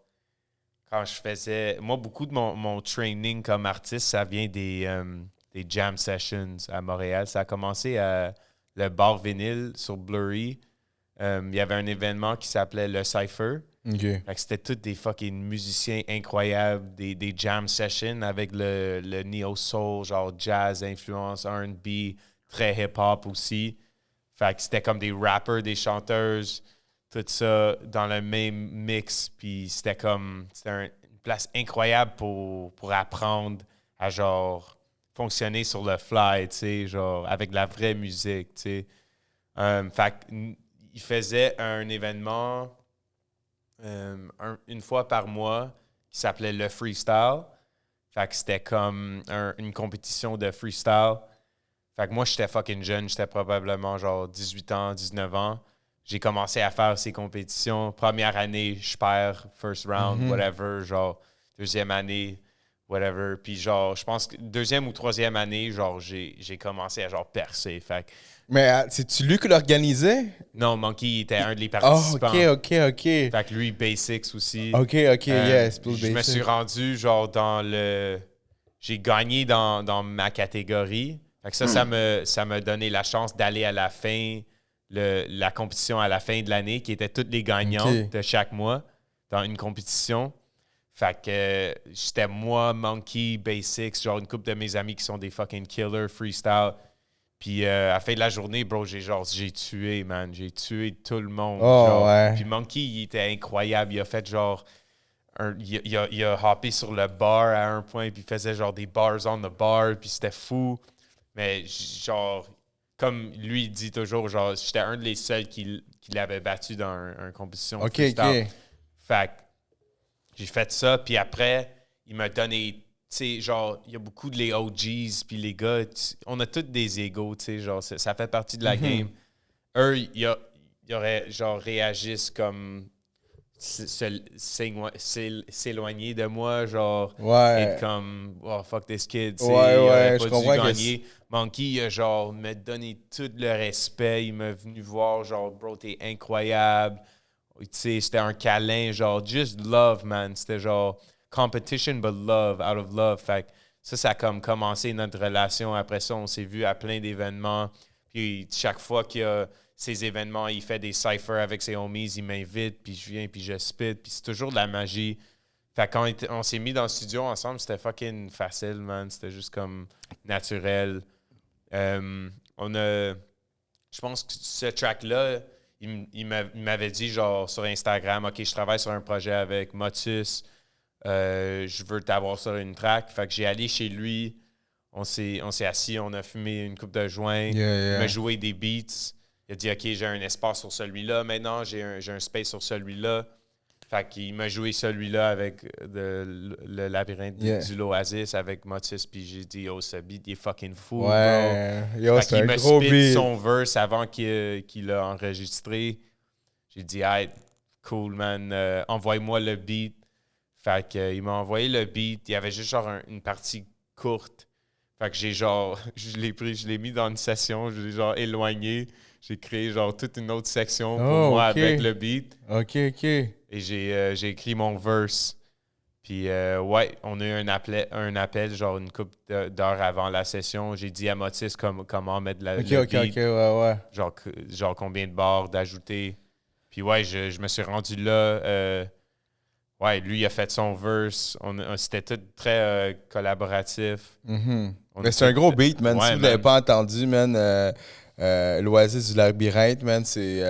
quand je faisais... Moi, beaucoup de mon training comme artiste, ça vient des jam sessions à Montréal. Ça a commencé à le bar vinyle sur Blurry. Il y avait un événement qui s'appelait le Cypher. OK. Fait que c'était tous des fucking musiciens incroyables, des jam sessions avec le neo-soul, genre jazz, influence, R&B, très hip-hop aussi. Fait que c'était comme des rappers, des chanteuses, tout ça dans le même mix. Puis c'était une place incroyable pour apprendre à genre fonctionner sur le fly, tu sais, genre avec de la vraie musique, tu sais. Fait qu'il faisait un événement une fois par mois qui s'appelait le freestyle. Fait que c'était comme une compétition de freestyle. Fait que moi, j'étais fucking jeune. J'étais probablement genre 18 ans, 19 ans. J'ai commencé à faire ces compétitions. Première année, je perds, first round, whatever. Genre, deuxième année, whatever. Puis genre, je pense que deuxième ou troisième année, genre, j'ai commencé à genre percer. Fait que, Mais c'est-tu lui qui l'organisait? non, Monkey était un des Oh, participants. OK. Fait que lui, Basics aussi. OK, yes. Je me suis rendu genre j'ai gagné dans ma catégorie. Fait que ça m'a donné la chance d'aller à la fin, la compétition à la fin de l'année, qui étaient toutes les gagnantes de chaque mois dans une compétition. Fait que j'étais moi, Monkey, Basics, genre une couple de mes amis qui sont des fucking killers freestyle. Puis à la fin de la journée, bro, j'ai tué, man. J'ai tué tout le monde. Oh, genre. ouais. Puis Monkey, il était incroyable. Il a fait genre... il a hoppé sur le bar à un point, puis il faisait genre des bars on the bar, puis c'était fou. Mais genre, comme lui il dit toujours, genre, j'étais un des seuls qui l'avait battu dans une compétition de freestyle. Fait que j'ai fait ça, puis après, il m'a donné... Tu sais, genre, il y a beaucoup de les OGs, puis les gars, on a tous des égos, tu sais, genre, ça fait partie de la game. Eux, ils auraient, genre, réagissent comme s'éloigner de moi, genre, être comme, oh, fuck this kid, tu sais, il aurait pas dû gagner. Monkey, il a, genre, me donné tout le respect, il m'a venu voir, genre, bro, t'es incroyable, tu sais, c'était un câlin, genre, just love, man, c'était genre... competition but love, out of love. Fait que ça a comme commencé notre relation. Après ça, on s'est vu à plein d'événements. Puis chaque fois qu'il y a ces événements, il fait des cyphers avec ses homies, il m'invite, puis je viens, puis je spit. Puis c'est toujours de la magie. Fait que quand on s'est mis dans le studio ensemble, c'était fucking facile, man. C'était juste comme naturel. Je pense que ce track-là, il m'avait dit genre sur Instagram, OK, je travaille sur un projet avec Motus. Je veux t'avoir sur une track. Fait que j'ai allé chez lui. On s'est assis, on a fumé une coupe de joint. Il m'a joué des beats. Il a dit, OK, j'ai un espace sur celui-là. Maintenant, j'ai un space sur celui-là. Fait qu'il m'a joué celui-là avec le labyrinthe du l'Oasis avec Motus. Puis j'ai dit, yo, ce beat, il est fucking fou, bro. Yo, c'est un gros beat. Il m'a spit son verse avant qu'il l'a enregistré. J'ai dit, hey, cool, man. Envoie-moi le beat. Fait que, il m'a envoyé le beat. Il y avait juste genre une partie courte. Fait que j'ai genre, je l'ai pris, je l'ai mis dans une session, je l'ai genre éloigné. J'ai créé genre toute une autre section pour moi avec le beat. OK. Et j'ai écrit mon verse. Puis, ouais, on a eu un appel genre une couple d'heures avant la session. J'ai dit à Motis comment mettre le beat. Ouais. Genre combien de barres d'ajouter. Puis, ouais, je me suis rendu là. Ouais, lui, il a fait son verse. C'était tout très collaboratif. Mais c'est un gros beat, man. Ouais, si vous l'avez pas entendu, man, l'Oasis du labyrinthe, man, c'est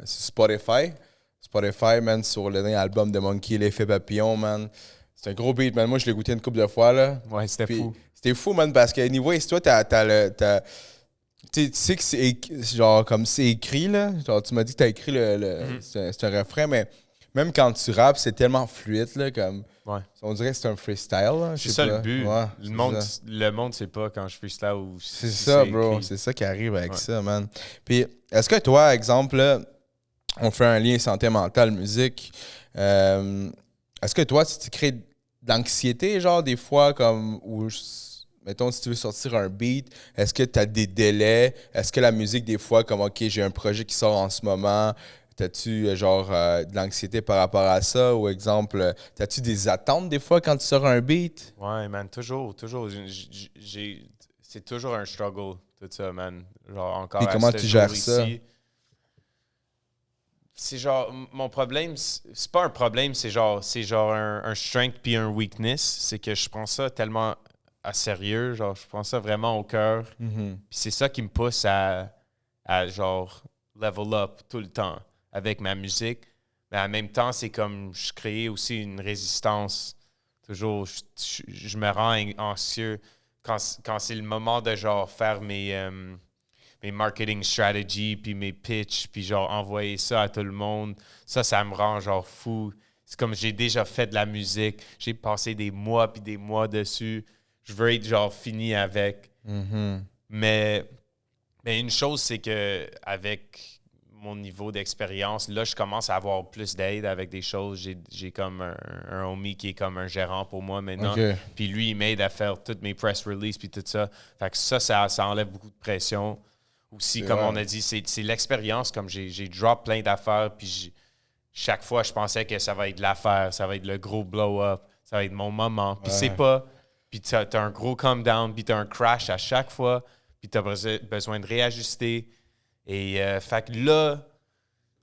Spotify. Spotify, man, sur le dernier album de Monkey, L'Effet Papillon, man. C'est un gros beat, man. Moi, je l'ai goûté une couple de fois, là. Ouais, c'était fou. C'était fou, man, parce que anyway, si toi, tu sais que c'est genre comme c'est écrit, là. Genre, tu m'as dit que t'as écrit c'est un refrain, mais même quand tu rappes, c'est tellement fluide, là, comme... Ouais. On dirait que c'est un freestyle, là. C'est ça le but. Ouais, le monde sait pas quand je freestyle ou c'est ça, bro. Écrit. C'est ça qui arrive avec ça, man. Puis, est-ce que toi, exemple, là, on fait un lien santé mentale, musique. Est-ce que toi, tu crées de l'anxiété, genre, des fois, comme, ou, mettons, si tu veux sortir un beat, est-ce que tu as des délais? Est-ce que la musique, des fois, comme, OK, j'ai un projet qui sort en ce moment, t'as-tu, genre, de l'anxiété par rapport à ça? Ou, exemple, t'as-tu des attentes, des fois, quand tu sors un beat? Ouais, man, toujours. C'est toujours un struggle, tout ça, man. Genre, encore. Et comment tu gères ça? C'est genre, mon problème, c'est pas un problème, c'est genre un strength puis un weakness. C'est que je prends ça tellement à sérieux, genre, je prends ça vraiment au cœur. Puis c'est ça qui me pousse à genre, level up tout le temps avec ma musique. Mais en même temps, c'est comme je crée aussi une résistance. Toujours, je me rends anxieux quand c'est le moment de genre faire mes marketing strategies, puis mes pitchs, puis genre envoyer ça à tout le monde. Ça me rend genre fou. C'est comme j'ai déjà fait de la musique. J'ai passé des mois puis des mois dessus. Je veux être genre fini avec. Mais une chose, c'est que avec mon niveau d'expérience, là, je commence à avoir plus d'aide avec des choses. J'ai comme un homie qui est comme un gérant pour moi maintenant. Okay. Puis lui, il m'aide à faire toutes mes press releases puis tout ça. Fait que ça enlève beaucoup de pression. Aussi, comme on a dit, c'est l'expérience. Comme j'ai drop plein d'affaires, puis chaque fois, je pensais que ça va être l'affaire, ça va être le gros blow-up, ça va être mon moment. Puis c'est pas. Puis t'as un gros come-down, puis t'as un crash à chaque fois, puis t'as besoin de réajuster. Et fait que là,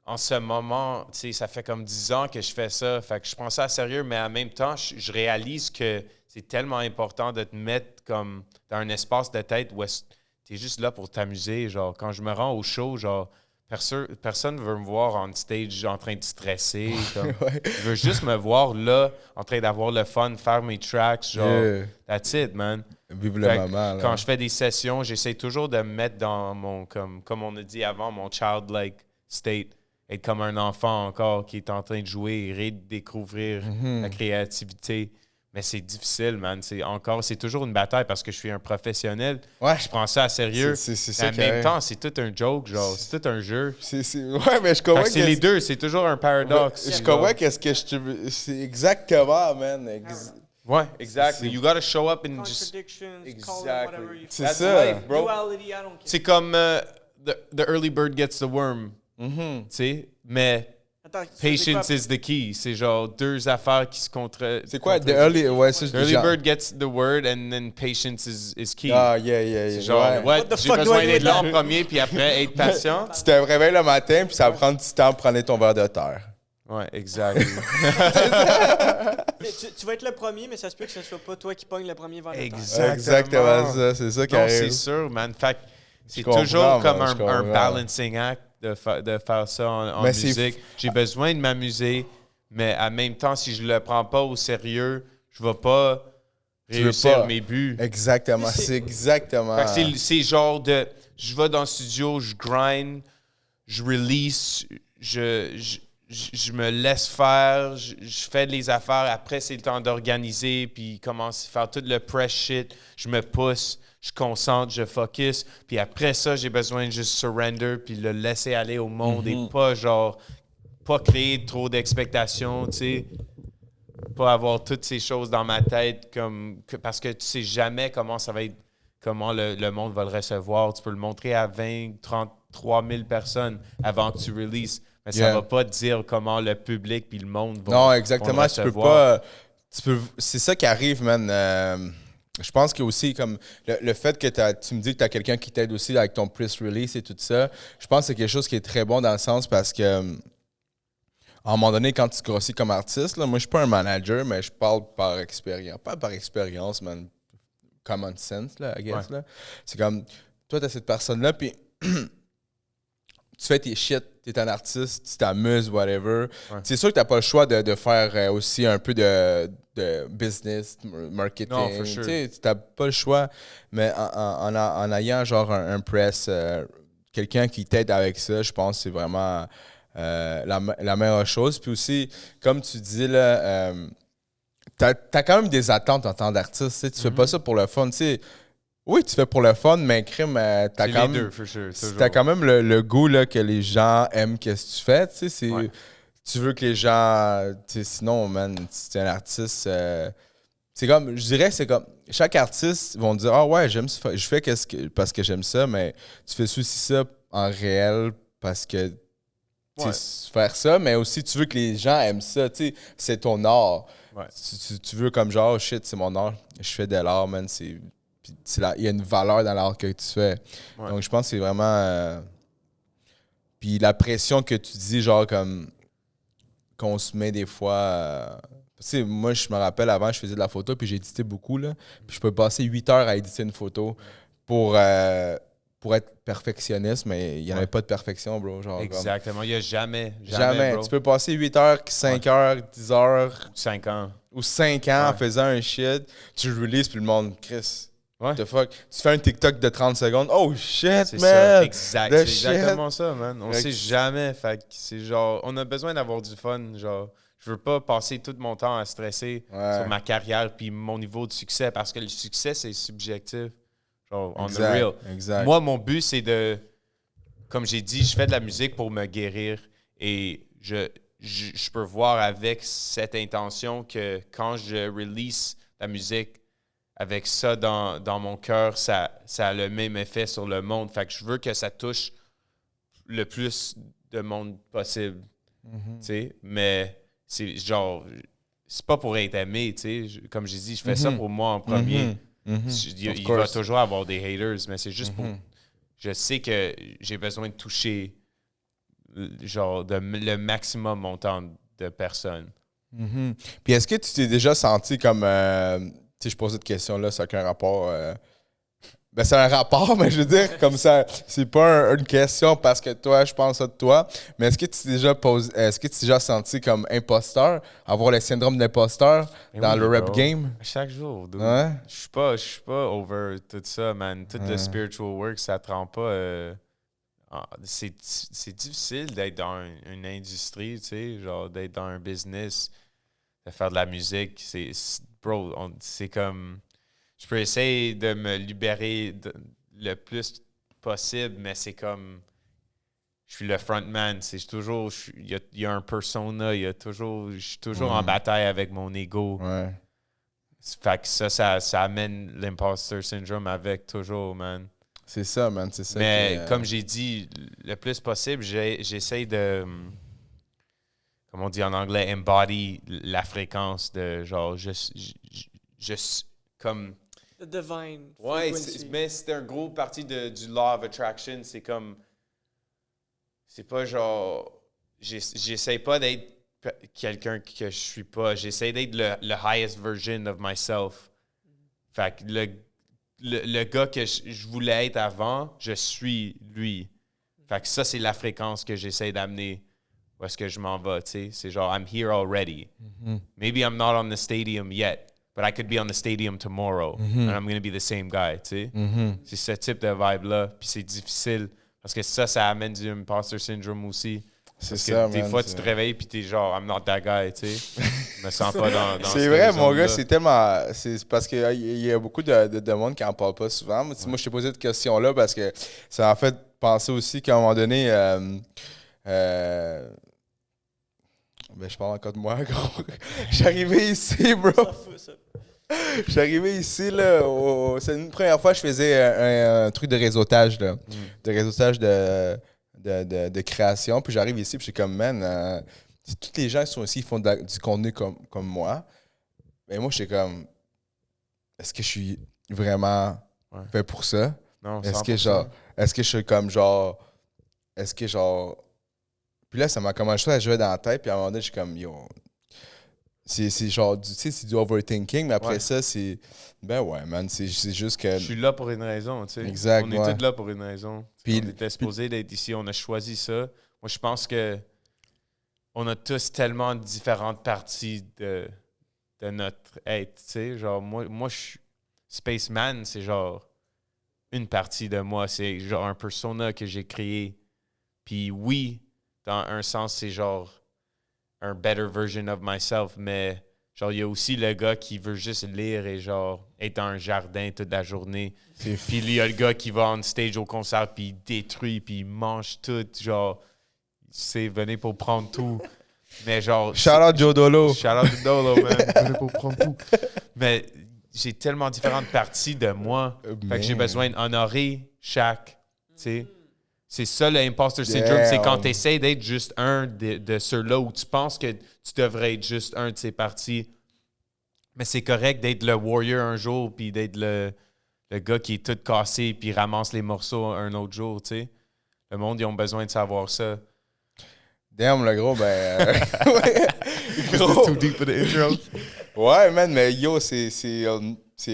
en ce moment, tu sais, ça fait comme 10 ans que je fais ça. Fait que je prends ça à sérieux, mais en même temps, je réalise que c'est tellement important de te mettre comme dans un espace de tête où tu es juste là pour t'amuser. Genre, quand je me rends au show, genre, personne ne veut me voir on stage en train de stresser. Comme, je veux juste me voir là, en train d'avoir le fun, faire mes tracks. Genre, that's it, man. Vive le moment, là. Quand je fais des sessions, j'essaie toujours de me mettre dans mon, comme on a dit avant, mon childlike state. Être comme un enfant encore qui est en train de jouer et redécouvrir la créativité. Mais c'est difficile, man. C'est toujours une bataille parce que je suis un professionnel. Ouais. Je prends ça à sérieux. C'est ça mais en même temps, c'est tout un joke, genre. C'est tout un jeu. Ouais, mais je comprends. C'est les deux, c'est toujours un paradoxe. Je comprends qu'est-ce que je te veux. C'est exactement, man. Ouais, exactly. You gotta show up and just... Contradictions, call it Exactly. whatever you C'est feel. ça. Life, bro. Duality, I don't care. C'est comme the early bird gets the worm. Tu sais, mais... Attends, Patience is the key. C'est genre deux affaires qui se contre. C'est quoi? The early... Ouais, ça, The early bird gets the word and then patience is key. Ah, yeah. C'est genre, What the j'ai fuck besoin do I do d'être là en with premier, puis après, être patient. Tu te réveilles le matin, puis ça va prendre du temps pour prendre ton verre de terre. Ouais, exact. Tu vas être le premier, mais ça se peut que ce soit pas toi qui pogne le premier vers le terre. Exactement ça. C'est ça qui Non, arrive. c'est sûr, man. Fait que c'est comprends, toujours comme man, un je comprends. balancing act de faire ça en Mais c'est musique. J'ai besoin de m'amuser, mais en même temps, si je le prends pas au sérieux, je vais pas réussir mes buts. Exactement. C'est exactement. Fait que c'est genre de... Je vais dans le studio, je grind, je release, je me laisse faire, je fais les affaires. Après, c'est le temps d'organiser, puis commence à faire tout le press shit. Je me pousse, je concentre, je focus. Puis après ça, j'ai besoin de juste surrender, puis le laisser aller au monde et pas genre pas créer trop d'expectations, tu sais. Pas avoir toutes ces choses dans ma tête parce que tu sais jamais comment ça va être, comment le monde va le recevoir. Tu peux le montrer à 20, 33 000 personnes avant que tu releases, mais ça va pas te dire comment le public puis le monde Non, vont exactement. le Tu peux recevoir. pas. C'est ça qui arrive, man. Je pense que aussi, comme le fait que tu me dis que tu as quelqu'un qui t'aide aussi avec ton press release et tout ça, je pense que c'est quelque chose qui est très bon dans le sens parce que. À un moment donné, quand tu grossis comme artiste, là, moi, je suis pas un manager, mais je parle par expérience. Pas par expérience, man. Common sense, là, I guess. Là. C'est comme, toi, tu as cette personne-là, puis tu fais tes shit, tu es un artiste, tu t'amuses, whatever. Ouais. C'est sûr que tu n'as pas le choix de faire aussi un peu de business, marketing. Non, for sure. Tu n'as pas le choix, mais en ayant genre un press, quelqu'un qui t'aide avec ça, je pense que c'est vraiment la meilleure chose. Puis aussi, comme tu dis, là, t'as quand même des attentes en tant d'artiste. Tu sais, tu fais pas ça pour le fun. Tu sais, oui, tu fais pour le fun, mais crime, t'as C'est quand les même, deux, for sure, toujours. t'as quand même le goût là, que les gens aiment qu'est-ce que tu fais. Tu sais, Ouais. tu veux que les gens. Tu sais, sinon, man, si t'es un artiste. C'est comme, je dirais, c'est comme, chaque artiste vont dire, ah ouais, j'aime ça, je fais parce que j'aime ça, mais tu fais aussi ça en réel parce que tu sais, faire ça, mais aussi tu veux que les gens aiment ça, tu sais, c'est ton art. Ouais. Tu veux comme genre, oh shit, c'est mon art, je fais de l'art, man, il y a une valeur dans l'art que tu fais. Ouais. Donc je pense que c'est vraiment. Puis la pression que tu dis, genre comme qu'on se met des fois. Tu sais, moi, je me rappelle avant, je faisais de la photo, puis j'éditais beaucoup, là. Puis je peux passer 8 heures à éditer une photo pour être perfectionniste, mais il n'y en avait pas de perfection, bro. Genre, Exactement. Il n'y a jamais, jamais. bro. Tu peux passer 8 heures, 5 heures, 10 heures 5 ans. ou 5 ans en Ouais. faisant un shit. Tu le releases, puis le monde, Chris, Ouais. what the fuck. Tu fais un TikTok de 30 secondes. Oh shit, C'est man! ça, exact. The C'est exactement ça, man. On Fait sait que- jamais. Fait que c'est genre, on a besoin d'avoir du fun. Genre, je veux pas passer tout mon temps à stresser Ouais. sur ma carrière puis mon niveau de succès parce que le succès, c'est subjectif. Genre, on the Exact, real. exact. Moi, mon but, c'est de, comme j'ai dit, je fais de la musique pour me guérir et je peux voir avec cette intention que quand je release la musique, avec ça dans mon cœur, ça a le même effet sur le monde. Fait que je veux que ça touche le plus de monde possible. Tu sais, mais c'est genre, c'est pas pour être aimé, tu sais. Comme j'ai dit, je fais ça pour moi en premier. Il va toujours avoir des haters, mais c'est juste pour. Je sais que j'ai besoin de toucher genre le maximum montant de personnes. Puis est-ce que tu t'es déjà senti comme. Tu sais, je pose cette question-là, ça n'a aucun rapport. Ben, c'est un rapport, mais je veux dire, comme ça, c'est pas une question parce que toi, je pense ça de toi. Mais est-ce que tu t'es déjà senti comme imposteur, avoir le syndrome d'imposteur Mais dans oui, le rap bro. game? Chaque jour, dude. Ouais. Je suis pas over tout ça, man. Tout le spiritual work, ça te rend pas. C'est difficile d'être dans une industrie, tu sais, genre d'être dans un business, de faire de la musique. Bro, c'est comme. Je peux essayer de me libérer le plus possible, mais c'est comme. Je suis le frontman. Il y a un persona. Je suis toujours en bataille avec mon ego. Ouais. Fait que ça amène l'imposter syndrome avec toujours, man. C'est ça, man. C'est ça. Mais comme j'ai dit, le plus possible, j'essaie de, comme on dit en anglais, embody la fréquence de genre, comme. The divine. Ouais, frequency. mais c'est un gros partie du law of attraction. C'est comme. C'est pas genre. J'essaie pas d'être quelqu'un que je suis pas. J'essaie d'être le highest version of myself. Fait que le gars que je voulais être avant, je suis lui. Fait que ça, c'est la fréquence que j'essaie d'amener où est-ce que je m'en vais, tu sais. C'est genre, I'm here already. Maybe I'm not on the stadium yet, but I could be on the stadium tomorrow, and I'm going to be the same guy, tu sais. C'est ce type de vibe-là, puis c'est difficile, parce que ça amène du imposter syndrome aussi. C'est Parce ça, que des man, fois, tu te réveilles puis t'es genre, I'm not that guy, tu sais. Je me sens pas dans c'est cette vrai, mon zone-là. gars, c'est tellement. C'est parce qu'il y a beaucoup de monde qui n'en parle pas souvent. Moi, je t'ai posé cette question-là parce que ça m'a fait penser aussi qu'à un moment donné, Ben, je parle encore de moi, gros. J'arrivais ici, bro. Ça fout, ça. J'arrivais ici, là. C'est une première fois que je faisais un truc de réseautage, là. De réseautage de création. Puis j'arrive ici, puis je suis comme, man, tous les gens qui sont ici, ils font du contenu comme moi. Mais moi, j'étais comme, est-ce que je suis vraiment fait pour ça? Non, Est-ce que 100%. genre, est-ce que je suis comme genre, est-ce que genre. Puis là, ça m'a commencé à jouer dans la tête, puis à un moment donné, je suis comme, yo. C'est genre, tu sais, c'est du overthinking, mais après Ouais. ça, c'est. Ben ouais, man, c'est juste que. Je suis là pour une raison, tu sais. Exact, On est ouais. tous là pour une raison. Puis- on était supposé d'être ici, on a choisi ça. Moi, je pense que on a tous tellement différentes parties de notre être, tu sais. Genre, moi Spaceman, c'est genre une partie de moi. C'est genre un persona que j'ai créé. Puis oui, dans un sens, c'est genre un better version of myself, mais genre, il y a aussi le gars qui veut juste lire et genre être dans un jardin toute la journée. Puis il y a le gars qui va on stage au concert, puis il détruit, puis il mange tout, genre, c'est venez pour prendre tout. Mais genre... Shout out Joe Dolo. Shout out to Dolo, man. Venez pour prendre tout. Mais j'ai tellement différentes parties de moi, fait que j'ai besoin d'honorer chaque, tu sais. C'est ça le imposter syndrome, c'est quand tu essaies d'être juste un de ceux-là où tu penses que tu devrais être juste un de ces parties. Mais c'est correct d'être le warrior un jour, puis d'être le gars qui est tout cassé, puis ramasse les morceaux un autre jour, tu sais. Le monde, ils ont besoin de savoir ça. Damn, le gros, ben. Gros. Too deep for the intro. Ouais, man, mais yo, c'est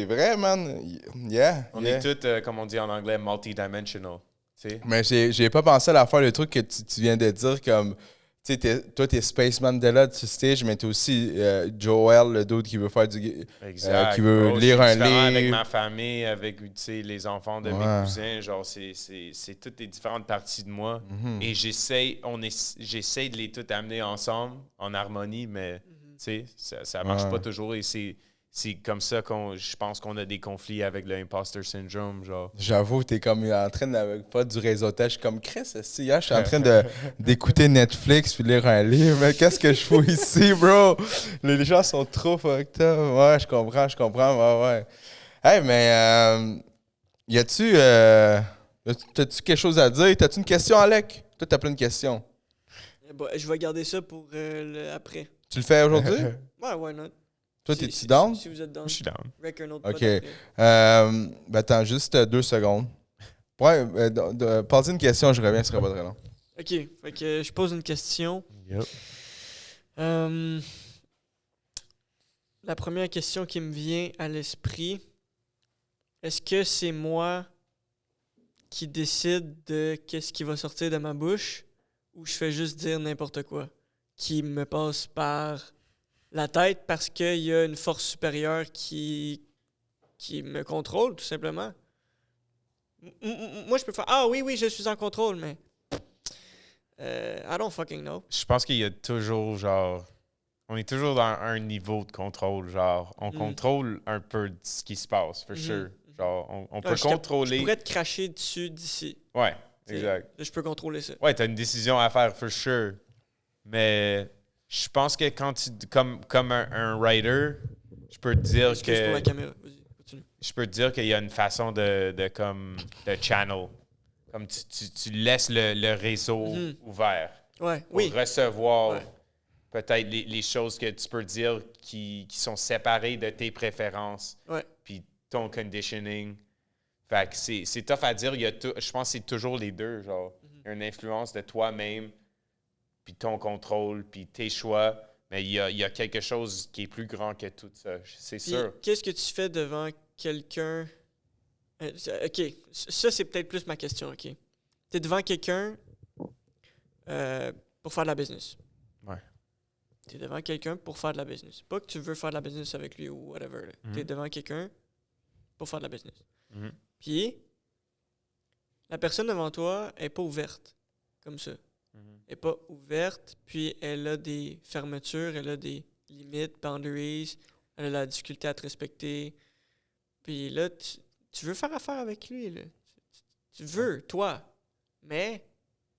vrai, man. Yeah. On yeah. est tous, comme on dit en anglais, multidimensional. T'sais. Mais j'ai pas pensé à l'affaire, le truc que tu viens de dire, comme, tu sais, toi, t'es Space Mandela du stage, mais t'es aussi Joel, le dude qui veut faire Exact. qui veut Bro, lire je un suis différent livre. avec ma famille, avec les enfants de mes cousins. Genre, c'est toutes les différentes parties de moi. Et j'essaie de les toutes amener ensemble, en harmonie, mais ça marche pas toujours. Et c'est comme ça je pense qu'on a des conflits avec le imposter syndrome. Genre. J'avoue, t'es comme en train de pas du réseautage. Comme Chris, hier, je suis en train d'écouter Netflix puis lire un livre. Mais qu'est-ce que je fous ici, bro? Les gens sont trop fucked up. Ouais, je comprends. Ouais. Hey, mais t'as-tu quelque chose à dire? T'as-tu une question, Alec? Toi, t'as plein de questions. Bon, je vais garder ça pour après. Tu le fais aujourd'hui? Ouais, why not? Toi, t'es-tu down? Si vous êtes down. Je suis down. Rec un autre OK. pod après. Ben, attends, juste 2 secondes. Ouais, posez une question, je reviens, ce sera pas très long. OK. Fait que je pose une question. Yep. La première question qui me vient à l'esprit, est-ce que c'est moi qui décide de qu'est-ce qui va sortir de ma bouche ou je fais juste dire n'importe quoi qui me passe par la tête parce qu'il y a une force supérieure qui me contrôle, tout simplement? Moi, je peux faire « Ah oui, je suis en contrôle, mais... I don't fucking know. » Je pense qu'il y a toujours, genre... On est toujours dans un niveau de contrôle, genre... On contrôle un peu de ce qui se passe, for sure. Genre, on peut contrôler... Je pourrais te cracher dessus d'ici. Ouais, T'sais, exact. Je peux contrôler ça. Ouais, t'as une décision à faire, for sure. Mais je pense que quand comme un writer, je peux te dire Excuse pour la que... caméra. Vas-y, continue. Je peux te dire qu'il y a une façon de channel. Comme tu laisses le réseau ouvert. Ouais, Pour oui. recevoir Ouais. peut-être les choses que tu peux dire qui sont séparées de tes préférences. Ouais. Puis ton conditioning. Fait que c'est tough à dire. Je pense que c'est toujours les deux. Genre, il y a une influence de toi-même, puis ton contrôle, puis tes choix. Mais il y a quelque chose qui est plus grand que tout ça. C'est Puis, sûr. qu'est-ce que tu fais devant quelqu'un... OK, ça, c'est peut-être plus ma question, OK? T'es devant quelqu'un pour faire de la business. Ouais. T'es devant quelqu'un pour faire de la business. Pas que tu veux faire de la business avec lui ou whatever. T'es devant quelqu'un pour faire de la business. Mhm. Puis, la personne devant toi est pas ouverte, comme ça. Elle n'est pas ouverte, puis elle a des fermetures, elle a des limites, boundaries, elle a la difficulté à te respecter. Puis là, tu veux faire affaire avec lui, là. Tu veux, toi. Mais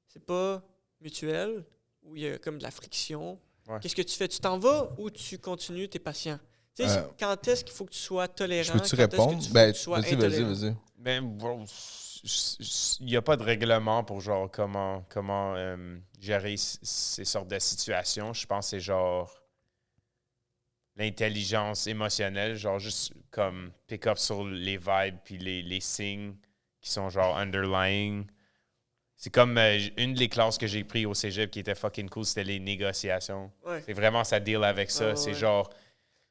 c'est pas mutuel, où il y a comme de la friction. Ouais. Qu'est-ce que tu fais? Tu t'en vas ou tu continues, t'es patient? Tu sais, quand est-ce qu'il faut que tu sois tolérant? Je peux-tu quand répondre? est-ce que Ben, tu sois vas-y, intolérant? vas-y. Ben, bro, il n'y a pas de règlement pour genre comment gérer ces sortes de situations. Je pense que c'est genre l'intelligence émotionnelle, genre juste comme pick up sur les vibes puis les signes qui sont genre underlying. C'est comme une des classes que j'ai pris au cégep qui était fucking cool, c'était les négociations. Ouais. C'est vraiment ça deal avec ça. Ouais. C'est genre,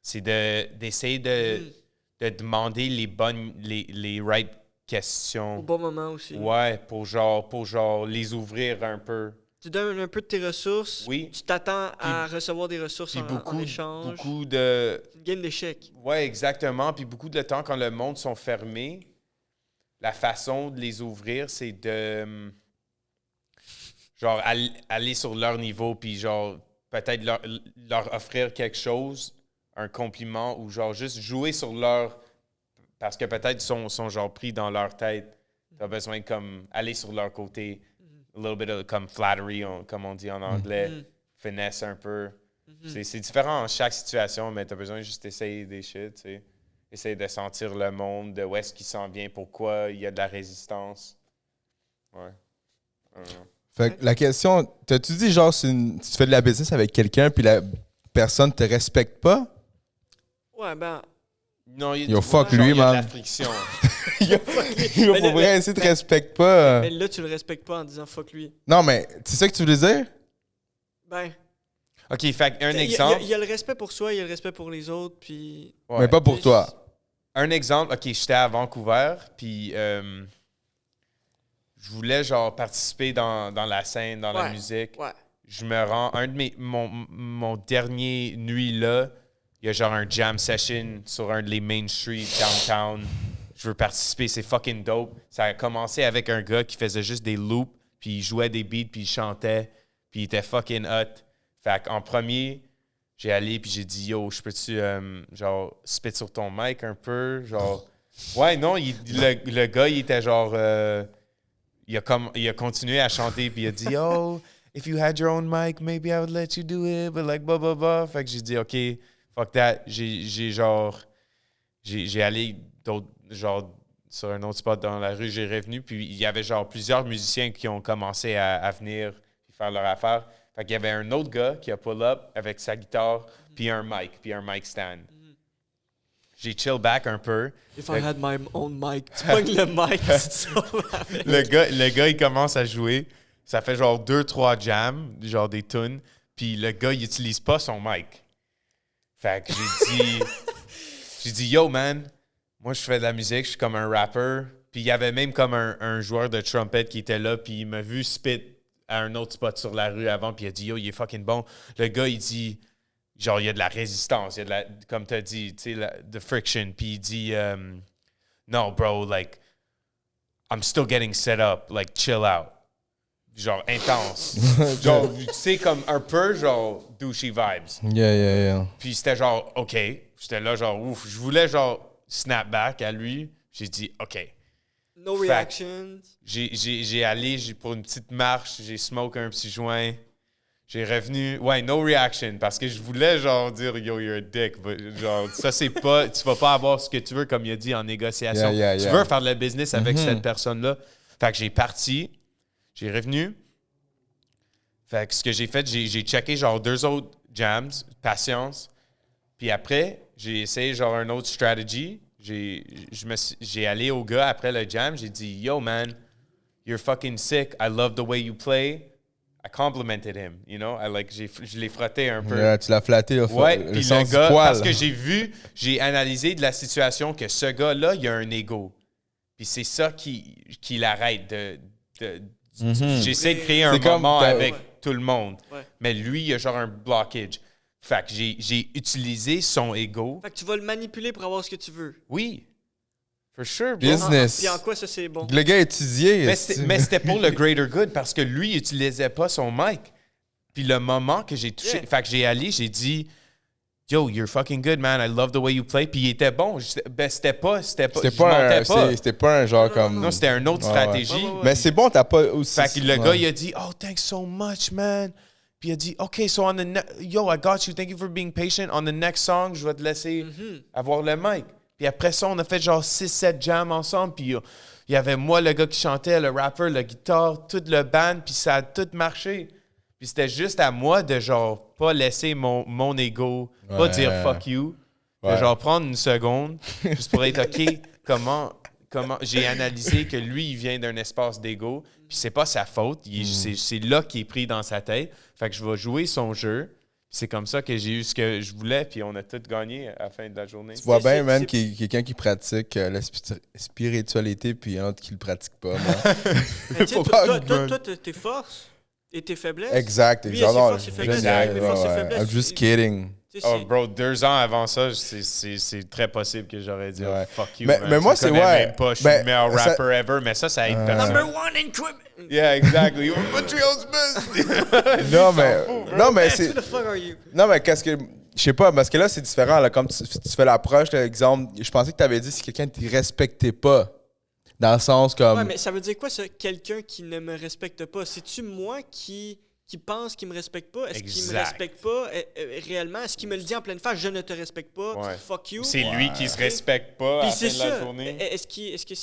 c'est d'essayer de demander les right questions. Au bon moment aussi. Ouais, pour genre les ouvrir un peu. Tu donnes un peu de tes ressources. Oui. Tu t'attends à recevoir des ressources Puis en échange. beaucoup de... C'est une game d'échecs. Ouais, exactement. Puis beaucoup de temps, quand le monde sont fermés, la façon de les ouvrir, c'est de... genre, aller sur leur niveau, puis genre, peut-être leur offrir quelque chose, un compliment, ou genre, juste jouer sur leur... Parce que peut-être ils sont genre pris dans leur tête. T'as besoin de comme aller sur leur côté. A little bit of comme flattery, comme on dit en anglais. Finesse un peu. C'est différent en chaque situation, mais t'as besoin juste d'essayer des shit, tu sais. Essayer de sentir le monde, de où est-ce qu'il s'en vient, pourquoi il y a de la résistance. Ouais. Fait que la question, t'as-tu dit genre, tu fais de la business avec quelqu'un puis la personne te respecte pas? Ouais, ben... Non, Yo, fuck genre, lui, il y a de la man. friction. Yo, pour vrai, essayer de te respecte pas. Mais là, tu le respectes pas en disant fuck lui. Non, mais c'est ça que tu voulais dire? Ben... OK, fait un Il exemple. y a le respect pour soi, il y a le respect pour les autres, puis... Ouais. Mais pas pour toi. Un exemple, OK, j'étais à Vancouver, puis je voulais genre participer dans la scène, dans la musique. Ouais. Je me rends, mon dernier nuit là, il y a genre un jam session sur un des main street downtown. Je veux participer, c'est fucking dope. Ça a commencé avec un gars qui faisait juste des loops, puis il jouait des beats, puis il chantait, puis il était fucking hot. Fait qu'en premier, j'ai allé, puis j'ai dit, yo, je peux-tu, genre, spit sur ton mic un peu? Genre, ouais, non, le gars, il était genre, il a continué à chanter, puis il a dit, yo, if you had your own mic, maybe I would let you do it, but like, blah, blah, blah. Fait que j'ai dit, OK, fuck that. J'ai allé genre, sur un autre spot dans la rue, j'ai revenu, puis il y avait genre plusieurs musiciens qui ont commencé à venir faire leur affaire. Fait qu'il y avait un autre gars qui a pull-up avec sa guitare, puis un mic stand. J'ai chill back un peu. If I had my own mic, tu pognes le mic, tu te sauves avec. Le gars, il commence à jouer. Ça fait genre 2-3 jams, genre des tunes. Puis le gars, il utilise pas son mic. Fait que j'ai dit, yo man, moi je fais de la musique, je suis comme un rapper. Puis il y avait même comme un joueur de trumpet qui était là, puis il m'a vu spit à un autre spot sur la rue avant, puis il a dit, yo, il est fucking bon. Le gars, il dit, genre, il y a de la résistance, il y a de la, comme tu as dit, tu sais, de friction. Puis il dit, no, bro, like, I'm still getting set up, like, chill out. Genre, intense. Genre, tu sais, comme un peu, genre, douchey vibes. Yeah. Puis c'était genre, OK. J'étais là, genre, ouf. Je voulais, genre, snap back à lui. J'ai dit, OK. No reactions. J'ai allé pour une petite marche, j'ai smoke un petit joint. J'ai revenu, no reaction, parce que je voulais, genre, dire, yo, you're a dick. But, genre, ça, c'est pas, tu vas pas avoir ce que tu veux, comme il a dit, en négociation. Yeah. Tu veux faire de la business avec cette personne-là. Fait que j'ai parti. J'ai revenu. Fait que ce que j'ai fait, j'ai checké genre 2 autres jams, patience. Puis après, j'ai essayé genre un autre strategy. J'ai allé au gars après le jam, j'ai dit, yo man, you're fucking sick. I love the way you play. I complimented him, you know? Je l'ai frotté un peu. Yeah, tu l'as flatté au Ouais, le puis sens le gars, du poil. parce que j'ai analysé de la situation que ce gars-là, il a un ego. Puis c'est ça qui l'arrête j'essaie de créer un moment avec tout le monde. Ouais. Mais lui, il a genre un blockage. Fait que j'ai utilisé son ego. Fait que tu vas le manipuler pour avoir ce que tu veux. Oui. For sure, bro. Business. Puis en quoi ça, c'est bon? Le gars a étudié. Mais c'était pour le greater good parce que lui, il utilisait pas son mic. Puis le moment que j'ai touché... Yeah. Fait que j'ai allé, j'ai dit... Yo, you're fucking good, man. I love the way you play. Puis il était bon. C'était pas C'était pas un genre comme... Non, c'était une autre stratégie. Ouais. Mais c'est bon, t'as pas aussi... Fait que le gars, il a dit, oh, thanks so much, man. Puis il a dit, OK, so on the yo, I got you. Thank you for being patient. On the next song, je vais te laisser avoir le mic. Puis après ça, on a fait genre 6-7 jams ensemble. Puis il y avait moi, le gars qui chantait, le rapper, le guitare, tout le band. Puis ça a tout marché. Puis c'était juste à moi de genre pas laisser mon ego, pas dire fuck you. De genre prendre une seconde, juste pour être OK, comment j'ai analysé que lui, il vient d'un espace d'ego, puis c'est pas sa faute, c'est là qu'il est pris dans sa tête. Fait que je vais jouer son jeu. C'est comme ça que j'ai eu ce que je voulais, puis on a tout gagné à la fin de la journée. Tu vois bien, man, quelqu'un qui pratique la spiritualité, puis un autre qui le pratique pas. Toi, tes forces et tes faiblesses. Exact, lui, exactement. Ses forces et faiblesses, mes forces et faiblesses. I'm just kidding. Oh, bro, 2 ans avant ça, c'est très possible que j'aurais dit fuck you. Mais moi, c'est même pas, je suis le meilleur rapper ever, mais ça aide personne. Number one in Quebec. Yeah, exactly. Montreal's best. non, mais c'est. Who the fuck are you? Non, mais qu'est-ce que. Je sais pas, parce que là, c'est différent. Là, comme tu fais l'approche, l'exemple, je pensais que tu avais dit si quelqu'un ne te respectait pas. Dans le sens comme. Ouais, mais ça veut dire quoi, ça? Quelqu'un qui ne me respecte pas? C'est-tu moi qui pense qu'il me respecte pas? Est-ce qu'il me respecte pas réellement? Est-ce qu'il me le dit en pleine face? Je ne te respecte pas. Fuck you. C'est lui qui se respecte pas à la fin de la journée. Est-ce que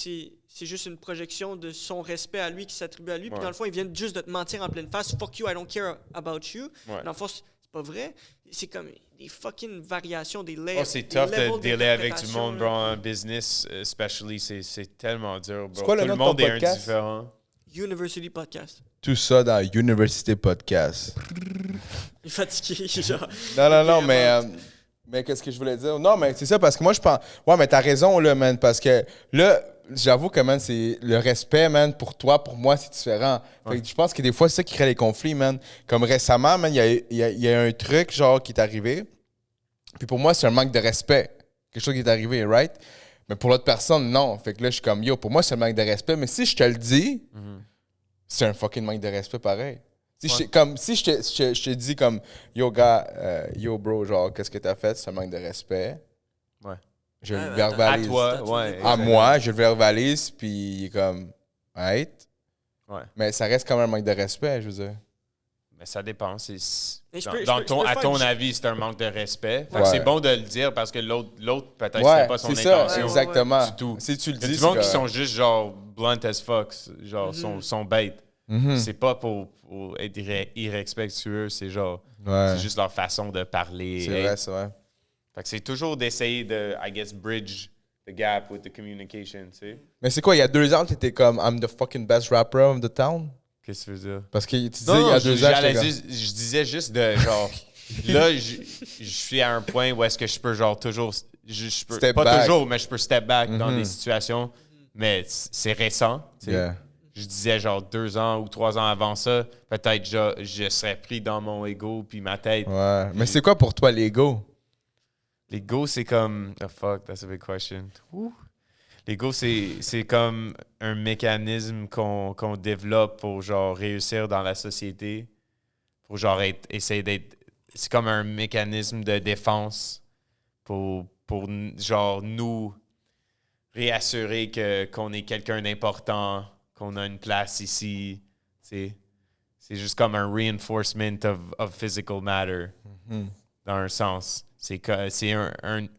c'est juste une projection de son respect à lui qui s'attribue à lui? Puis dans le fond, il vient juste de te mentir en pleine face. Fuck you, I don't care about you. Dans le fond, c'est pas vrai. C'est comme des fucking variations, des layers. C'est tough de dealer avec du monde, bro, en business, especially. C'est tellement dur, bro. Quoi, tout le monde est indifférent. University Podcast. Tout ça dans University Podcast. Il est fatigué, genre. Non, mais qu'est-ce que je voulais dire? Non, mais c'est ça, parce que moi, je pense... Ouais, mais t'as raison, là, man, parce que là, j'avoue que, man, c'est le respect, man, pour toi, pour moi, c'est différent. Fait que je pense que des fois, c'est ça qui crée les conflits, man. Comme récemment, man, il y a un truc, genre, qui est arrivé, puis pour moi, c'est un manque de respect. Quelque chose qui est arrivé, right? Mais pour l'autre personne, non. Fait que là, je suis comme, yo, pour moi, c'est un manque de respect, mais si je te le dis... C'est un fucking manque de respect pareil. Si je te dis comme yo gars, yo bro, genre qu'est-ce que t'as fait, c'est un manque de respect. Ouais. Je le verbalise. À toi, ouais. À moi, je le verbalise, puis il est comme right. Ouais. Mais ça reste quand même un manque de respect, je veux dire. Mais ça dépend. À ton avis, c'est un manque de respect. Fait que Ouais. c'est bon de le dire parce que l'autre peut-être, Ouais, c'était pas son c'est ça, intention. exactement. Du tout. Si tu le Il y a dis, du monde c'est qui sont juste genre blunt as fuck, genre sont bêtes. C'est pas pour être irrespectueux, c'est genre c'est juste leur façon de parler. C'est vrai, c'est vrai. Fait que c'est toujours d'essayer de, I guess, bridge the gap with the communication, tu sais. Mais c'est quoi, il y a 2 ans, t'étais comme I'm the fucking best rapper of the town? Qu'est-ce que tu veux dire? Parce que tu disais il y a 2 ans, je disais juste de genre là, je suis à un point où est-ce que je peux genre toujours je peux Step pas back. toujours, mais je peux step back dans des situations, mais c'est récent, tu sais. Yeah. Je disais genre 2 ans ou 3 ans avant ça, peut-être je serais pris dans mon ego puis ma tête. Ouais. Mais c'est quoi pour toi l'ego? L'ego, c'est comme... Oh fuck, that's a big question. L'ego, c'est comme un mécanisme qu'on développe pour genre réussir dans la société. Pour genre essayer d'être... C'est comme un mécanisme de défense pour genre nous réassurer qu'on est quelqu'un d'important, qu'on a une place ici. C'est juste comme un reinforcement of physical matter, dans un sens. C'est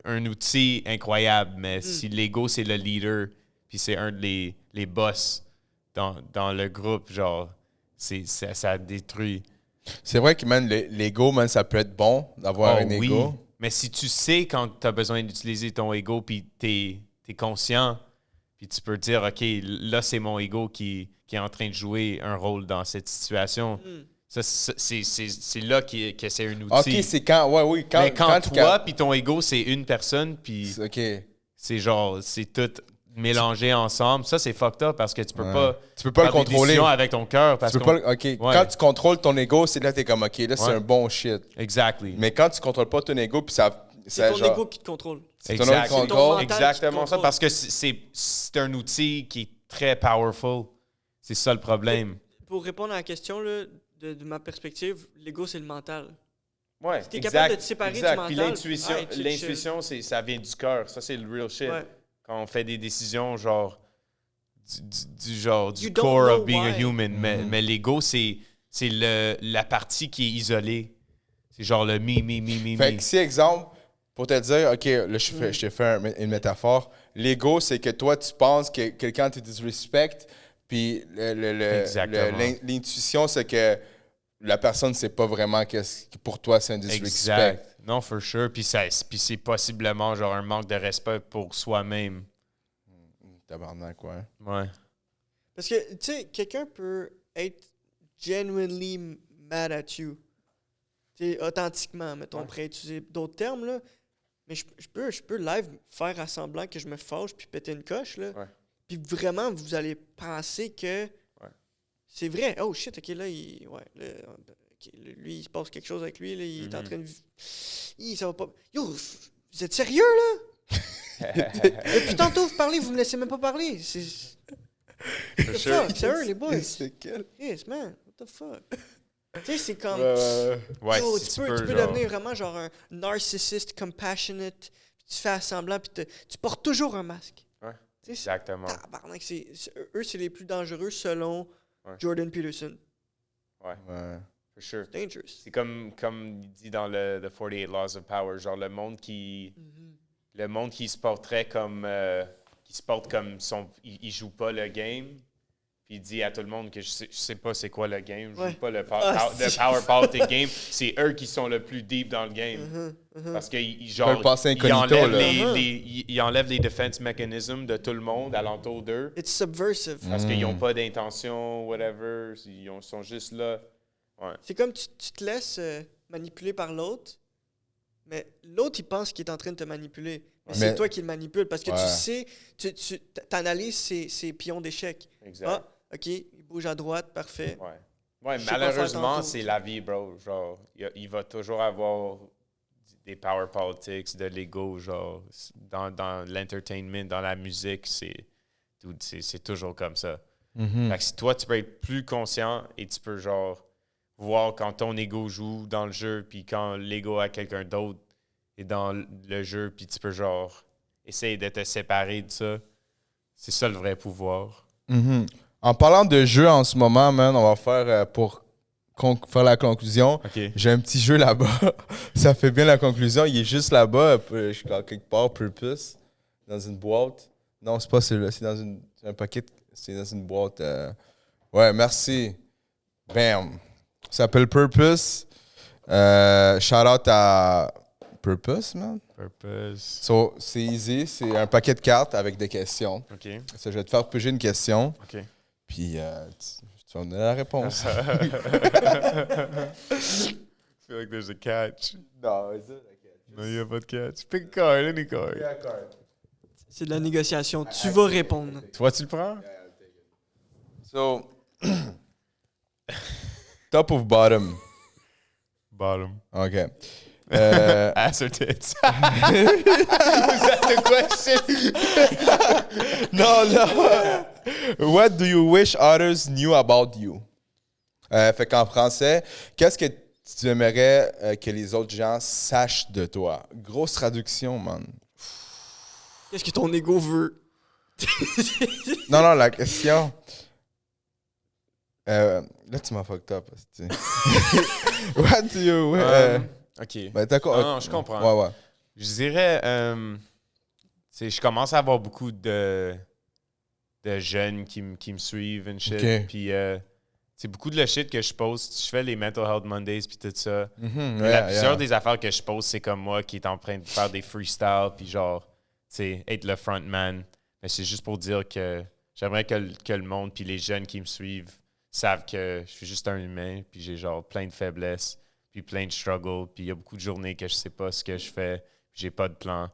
un outil incroyable, mais si l'ego, c'est le leader, puis c'est un des les boss dans le groupe, genre, ça détruit. C'est vrai que, man, l'ego, man, ça peut être bon d'avoir un ego. Oui, mais si tu sais quand tu as besoin d'utiliser ton ego, puis t'es conscient, puis tu peux dire, OK, là, c'est mon ego qui est en train de jouer un rôle dans cette situation. Ça, c'est là que c'est un outil. OK, c'est quand... Ouais, oui. Mais quand toi puis ton ego, c'est une personne, puis OK. c'est genre, c'est tout mélangé ensemble. Ça, c'est fucked up parce que tu peux pas... Tu peux pas le faire des contrôler. décisions avec ton cœur. Tu peux pas... OK. Ouais. Quand tu contrôles ton ego, c'est là que t'es comme, OK, là, c'est un bon shit. Exactly. Mais quand tu contrôles pas ton ego, puis ça... C'est ton genre... ego qui te contrôle. C'est ton ego qui te C'est ton contrôle. mental Exactement qui te ça, contrôle. parce que c'est un outil qui est très powerful. C'est ça le problème. Pour répondre à la question, là, de ma perspective, l'ego, c'est le mental. Ouais, Si t'es capable de te séparer du mental, Puis l'intuition, ça vient du cœur. Ça, c'est le real shit. Ouais. Quand on fait des décisions, genre, du You don't core know of being a why. human. Mais l'ego, c'est c'est la partie qui est isolée. C'est genre le me. Fait que si, exemple, pour te dire, OK, là, je te fais une métaphore. L'ego, c'est que toi, tu penses que quelqu'un te disrespecte, puis l'intuition, c'est que la personne ne sait pas vraiment que pour toi, c'est un disrespect. Exact. Non, for sure. Puis c'est possiblement genre un manque de respect pour soi-même. Tabarnak, quoi. Ouais. Parce que, tu sais, quelqu'un peut être genuinely mad at you. Tu sais, authentiquement, mettons, on pourrait utiliser d'autres termes, là. Mais je peux live faire à semblant que je me fâche puis péter une coche, là. Ouais. Puis vraiment, vous allez penser que c'est vrai. Oh shit, OK, là, lui, il se passe quelque chose avec lui, là, il est en train de... ça va pas... Yo, vous êtes sérieux, là? Depuis tantôt, vous parlez, vous me laissez même pas parler. C'est... What the fuck? Sérieux, les boys? C'est quel? Yes, man. What the fuck? Tu sais, c'est comme... Ouais, yo, si tu peux genre... devenir vraiment genre un narcissiste, compassionate, puis tu fais semblant, puis tu portes toujours un masque. Ouais, t'sais, exactement. Tabarnak, eux, c'est les plus dangereux selon Jordan Peterson. Ouais. For sure. C'est dangerous. C'est comme il dit dans le The 48 Laws of Power, genre le monde qui se porterait comme... qui se porte comme il joue pas le game. Puis il dit à tout le monde que je sais pas c'est quoi le game. Je joue pas le power politic game. C'est eux qui sont le plus deep dans le game. Parce qu'ils enlèvent les defense mechanisms de tout le monde alentour d'eux. It's subversive. Parce qu'ils n'ont pas d'intention, whatever. Ils sont juste là. Ouais. C'est comme tu te laisses manipuler par l'autre, mais l'autre, il pense qu'il est en train de te manipuler. Mais c'est toi qui le manipule parce que tu sais, tu analyses ses pions d'échec. Exact. Ah, OK, il bouge à droite, parfait. Ouais, malheureusement, c'est la vie, bro. Genre, il va toujours avoir des power politics, de l'ego, genre, dans l'entertainment, dans la musique, c'est toujours comme ça. Fait que si toi, tu peux être plus conscient et tu peux, genre, voir quand ton ego joue dans le jeu, puis quand l'ego à quelqu'un d'autre est dans le jeu, puis tu peux, genre, essayer de te séparer de ça. C'est ça le vrai pouvoir. En parlant de jeu en ce moment, man, on va faire pour faire la conclusion. Okay. J'ai un petit jeu là-bas. Ça fait bien la conclusion. Il est juste là-bas, je suis quelque part, Purpose, dans une boîte. Non, c'est pas celui-là, c'est dans un paquet, c'est dans une boîte. Ouais, merci. Bam. Ça s'appelle Purpose. Shout out à Purpose, man. Purpose. So, c'est easy. C'est un paquet de cartes avec des questions. OK. Ça, je vais te faire piger une question. OK. Puis, tu vas me donner la réponse. I feel like there's a catch. No, is it? Non, il n'y a pas de catch. Pick a card, any card. Yeah, card. C'est de la négociation. Tu vas répondre. Toi, tu le prends? So, top of bottom? Bottom. OK. Ass or tits? Was that the question? No. What do you wish others knew about you? Fait qu'en français, qu'est-ce que tu aimerais que les autres gens sachent de toi? Grosse traduction, man. Qu'est-ce que ton ego veut? Non, la question... là, tu m'as fucked up. What do you... OK. Ben, non, je comprends. Ouais. Je dirais... je commence à avoir beaucoup de jeunes qui me suivent and shit. Okay. Puis, c'est beaucoup de le shit que je poste. Je fais les Mental Health Mondays puis tout ça. Plusieurs des affaires que je poste, c'est comme moi qui est en train de faire des freestyles puis genre, tu sais, être le frontman. Mais c'est juste pour dire que j'aimerais que le monde puis les jeunes qui me suivent savent que je suis juste un humain puis j'ai genre plein de faiblesses puis plein de struggles puis il y a beaucoup de journées que je sais pas ce que je fais puis j'ai pas de plan.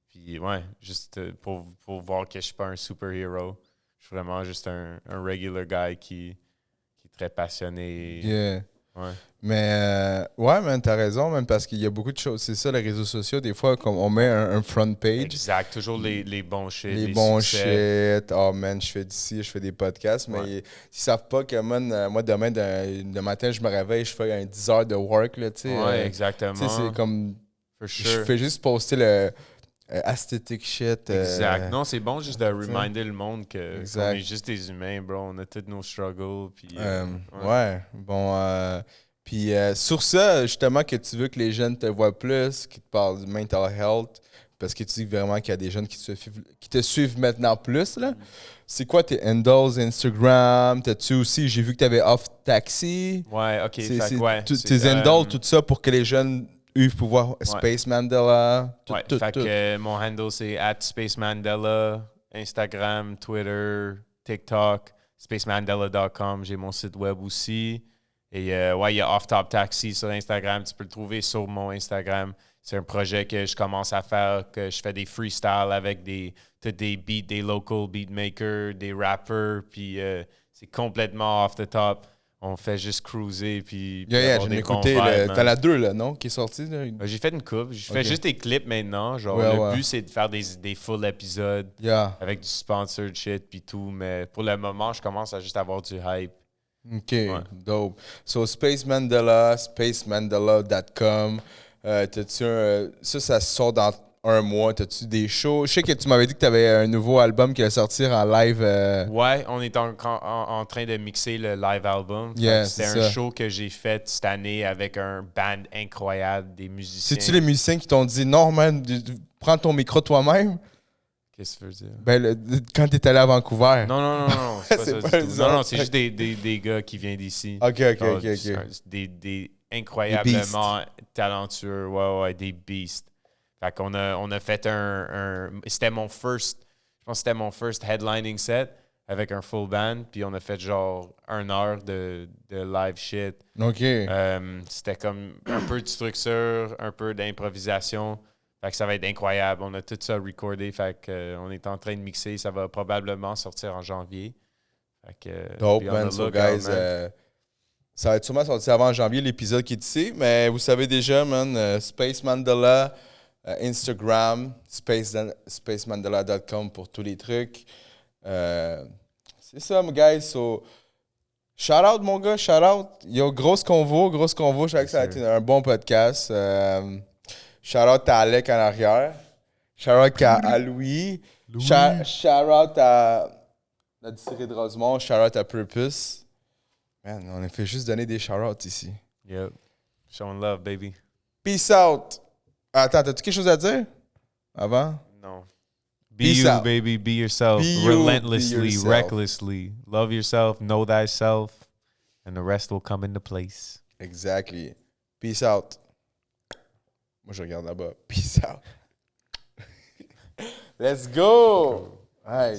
Puis ouais, juste pour voir que je suis pas un superhero. Je suis vraiment juste un regular guy qui est très passionné. Yeah. Ouais. Mais, ouais, man, t'as raison, même parce qu'il y a beaucoup de choses. C'est ça, les réseaux sociaux, des fois, comme on met un front page. Exact, toujours les bons shit. Les bons succès. shit. Oh, man, je fais d'ici, je fais des podcasts, mais ils savent pas que, man, moi, demain, le matin, je me réveille, je fais un 10 heures de work, là, tu sais. Ouais, exactement. Tu sais, c'est comme... For sure. Je fais juste poster aesthetic shit. Exact. Non, c'est bon juste de reminder le monde qu'on Exact. est juste des humains, bro. On a tous nos struggles. Puis, ouais. Bon. Puis sur ça, justement, que tu veux que les jeunes te voient plus, qu'ils te parlent du mental health, parce que tu dis vraiment qu'il y a des jeunes qui te suivent maintenant plus, là. C'est quoi tes handles Instagram? T'as-tu aussi, j'ai vu que tu avais Off Taxi. Ouais, OK. Tes handles, tout ça, pour que les jeunes puissent pouvoir Space Mandela. Tout. Mon handle, c'est @SpaceMandela, Instagram, Twitter, TikTok, spacemandela.com. J'ai mon site web aussi. Et il y a Off Top Taxi sur Instagram. Tu peux le trouver sur mon Instagram. C'est un projet que je commence à faire, que je fais des freestyles avec des beats, des local beatmakers, des rappers. Puis c'est complètement off the top. On fait juste cruiser. Puis j'ai écouté. T'as la 2, là, non? Qui est sortie. J'ai fait une coupe. Je fais juste des clips maintenant. Genre, le but, c'est de faire des full épisodes avec du sponsored shit puis tout. Mais pour le moment, je commence à juste avoir du hype. OK, dope. So, Space Mandela, spacemandela.com. Ça se sort dans un mois. T'as-tu des shows? Je sais que tu m'avais dit que tu avais un nouveau album qui allait sortir en live. Ouais, on est en train de mixer le live album. C'est un show que j'ai fait cette année avec un band incroyable, des musiciens. C'est-tu les musiciens qui t'ont dit non, man, prends ton micro toi-même? Qu'est-ce que tu veux dire? Quand t'es allé à Vancouver. Non. C'est pas ça du tout. Non, c'est juste des gars qui viennent d'ici. OK. Des incroyablement talentueux. Ouais, des beasts. Fait qu'on a fait c'était mon first headlining set avec un full band. Puis on a fait genre 1 heure de live shit. OK. C'était comme un peu de structure, un peu d'improvisation. Fait que ça va être incroyable. On a tout ça recordé. Fait que, on est en train de mixer. Ça va probablement sortir en janvier. Fait que, dope, man. So, guys, ça va être sûrement sorti avant janvier, l'épisode qui est ici. Mais vous savez déjà, man, Space Mandela, Instagram, spacemandela.com pour tous les trucs. C'est ça, guys. So, shout out, mon gars. Shout out. Yo, grosse convo. Je sais que ça a été un bon podcast. Shout-out à Alec en arrière. Shout-out à Louis. Shout-out à la distillerie de Rosemont. Shout-out à Purpose. Man, on a fait juste donner des shout-outs ici. Yep. Showing love, baby. Peace out. Attends, t'as-tu quelque chose à dire avant? Non. Be Peace you, out. baby. Be yourself. Relentlessly, be yourself. Recklessly. Love yourself. Know thyself. And the rest will come into place. Exactly. Peace out. Moi, je regarde là-bas. Peace out. Let's go. All right.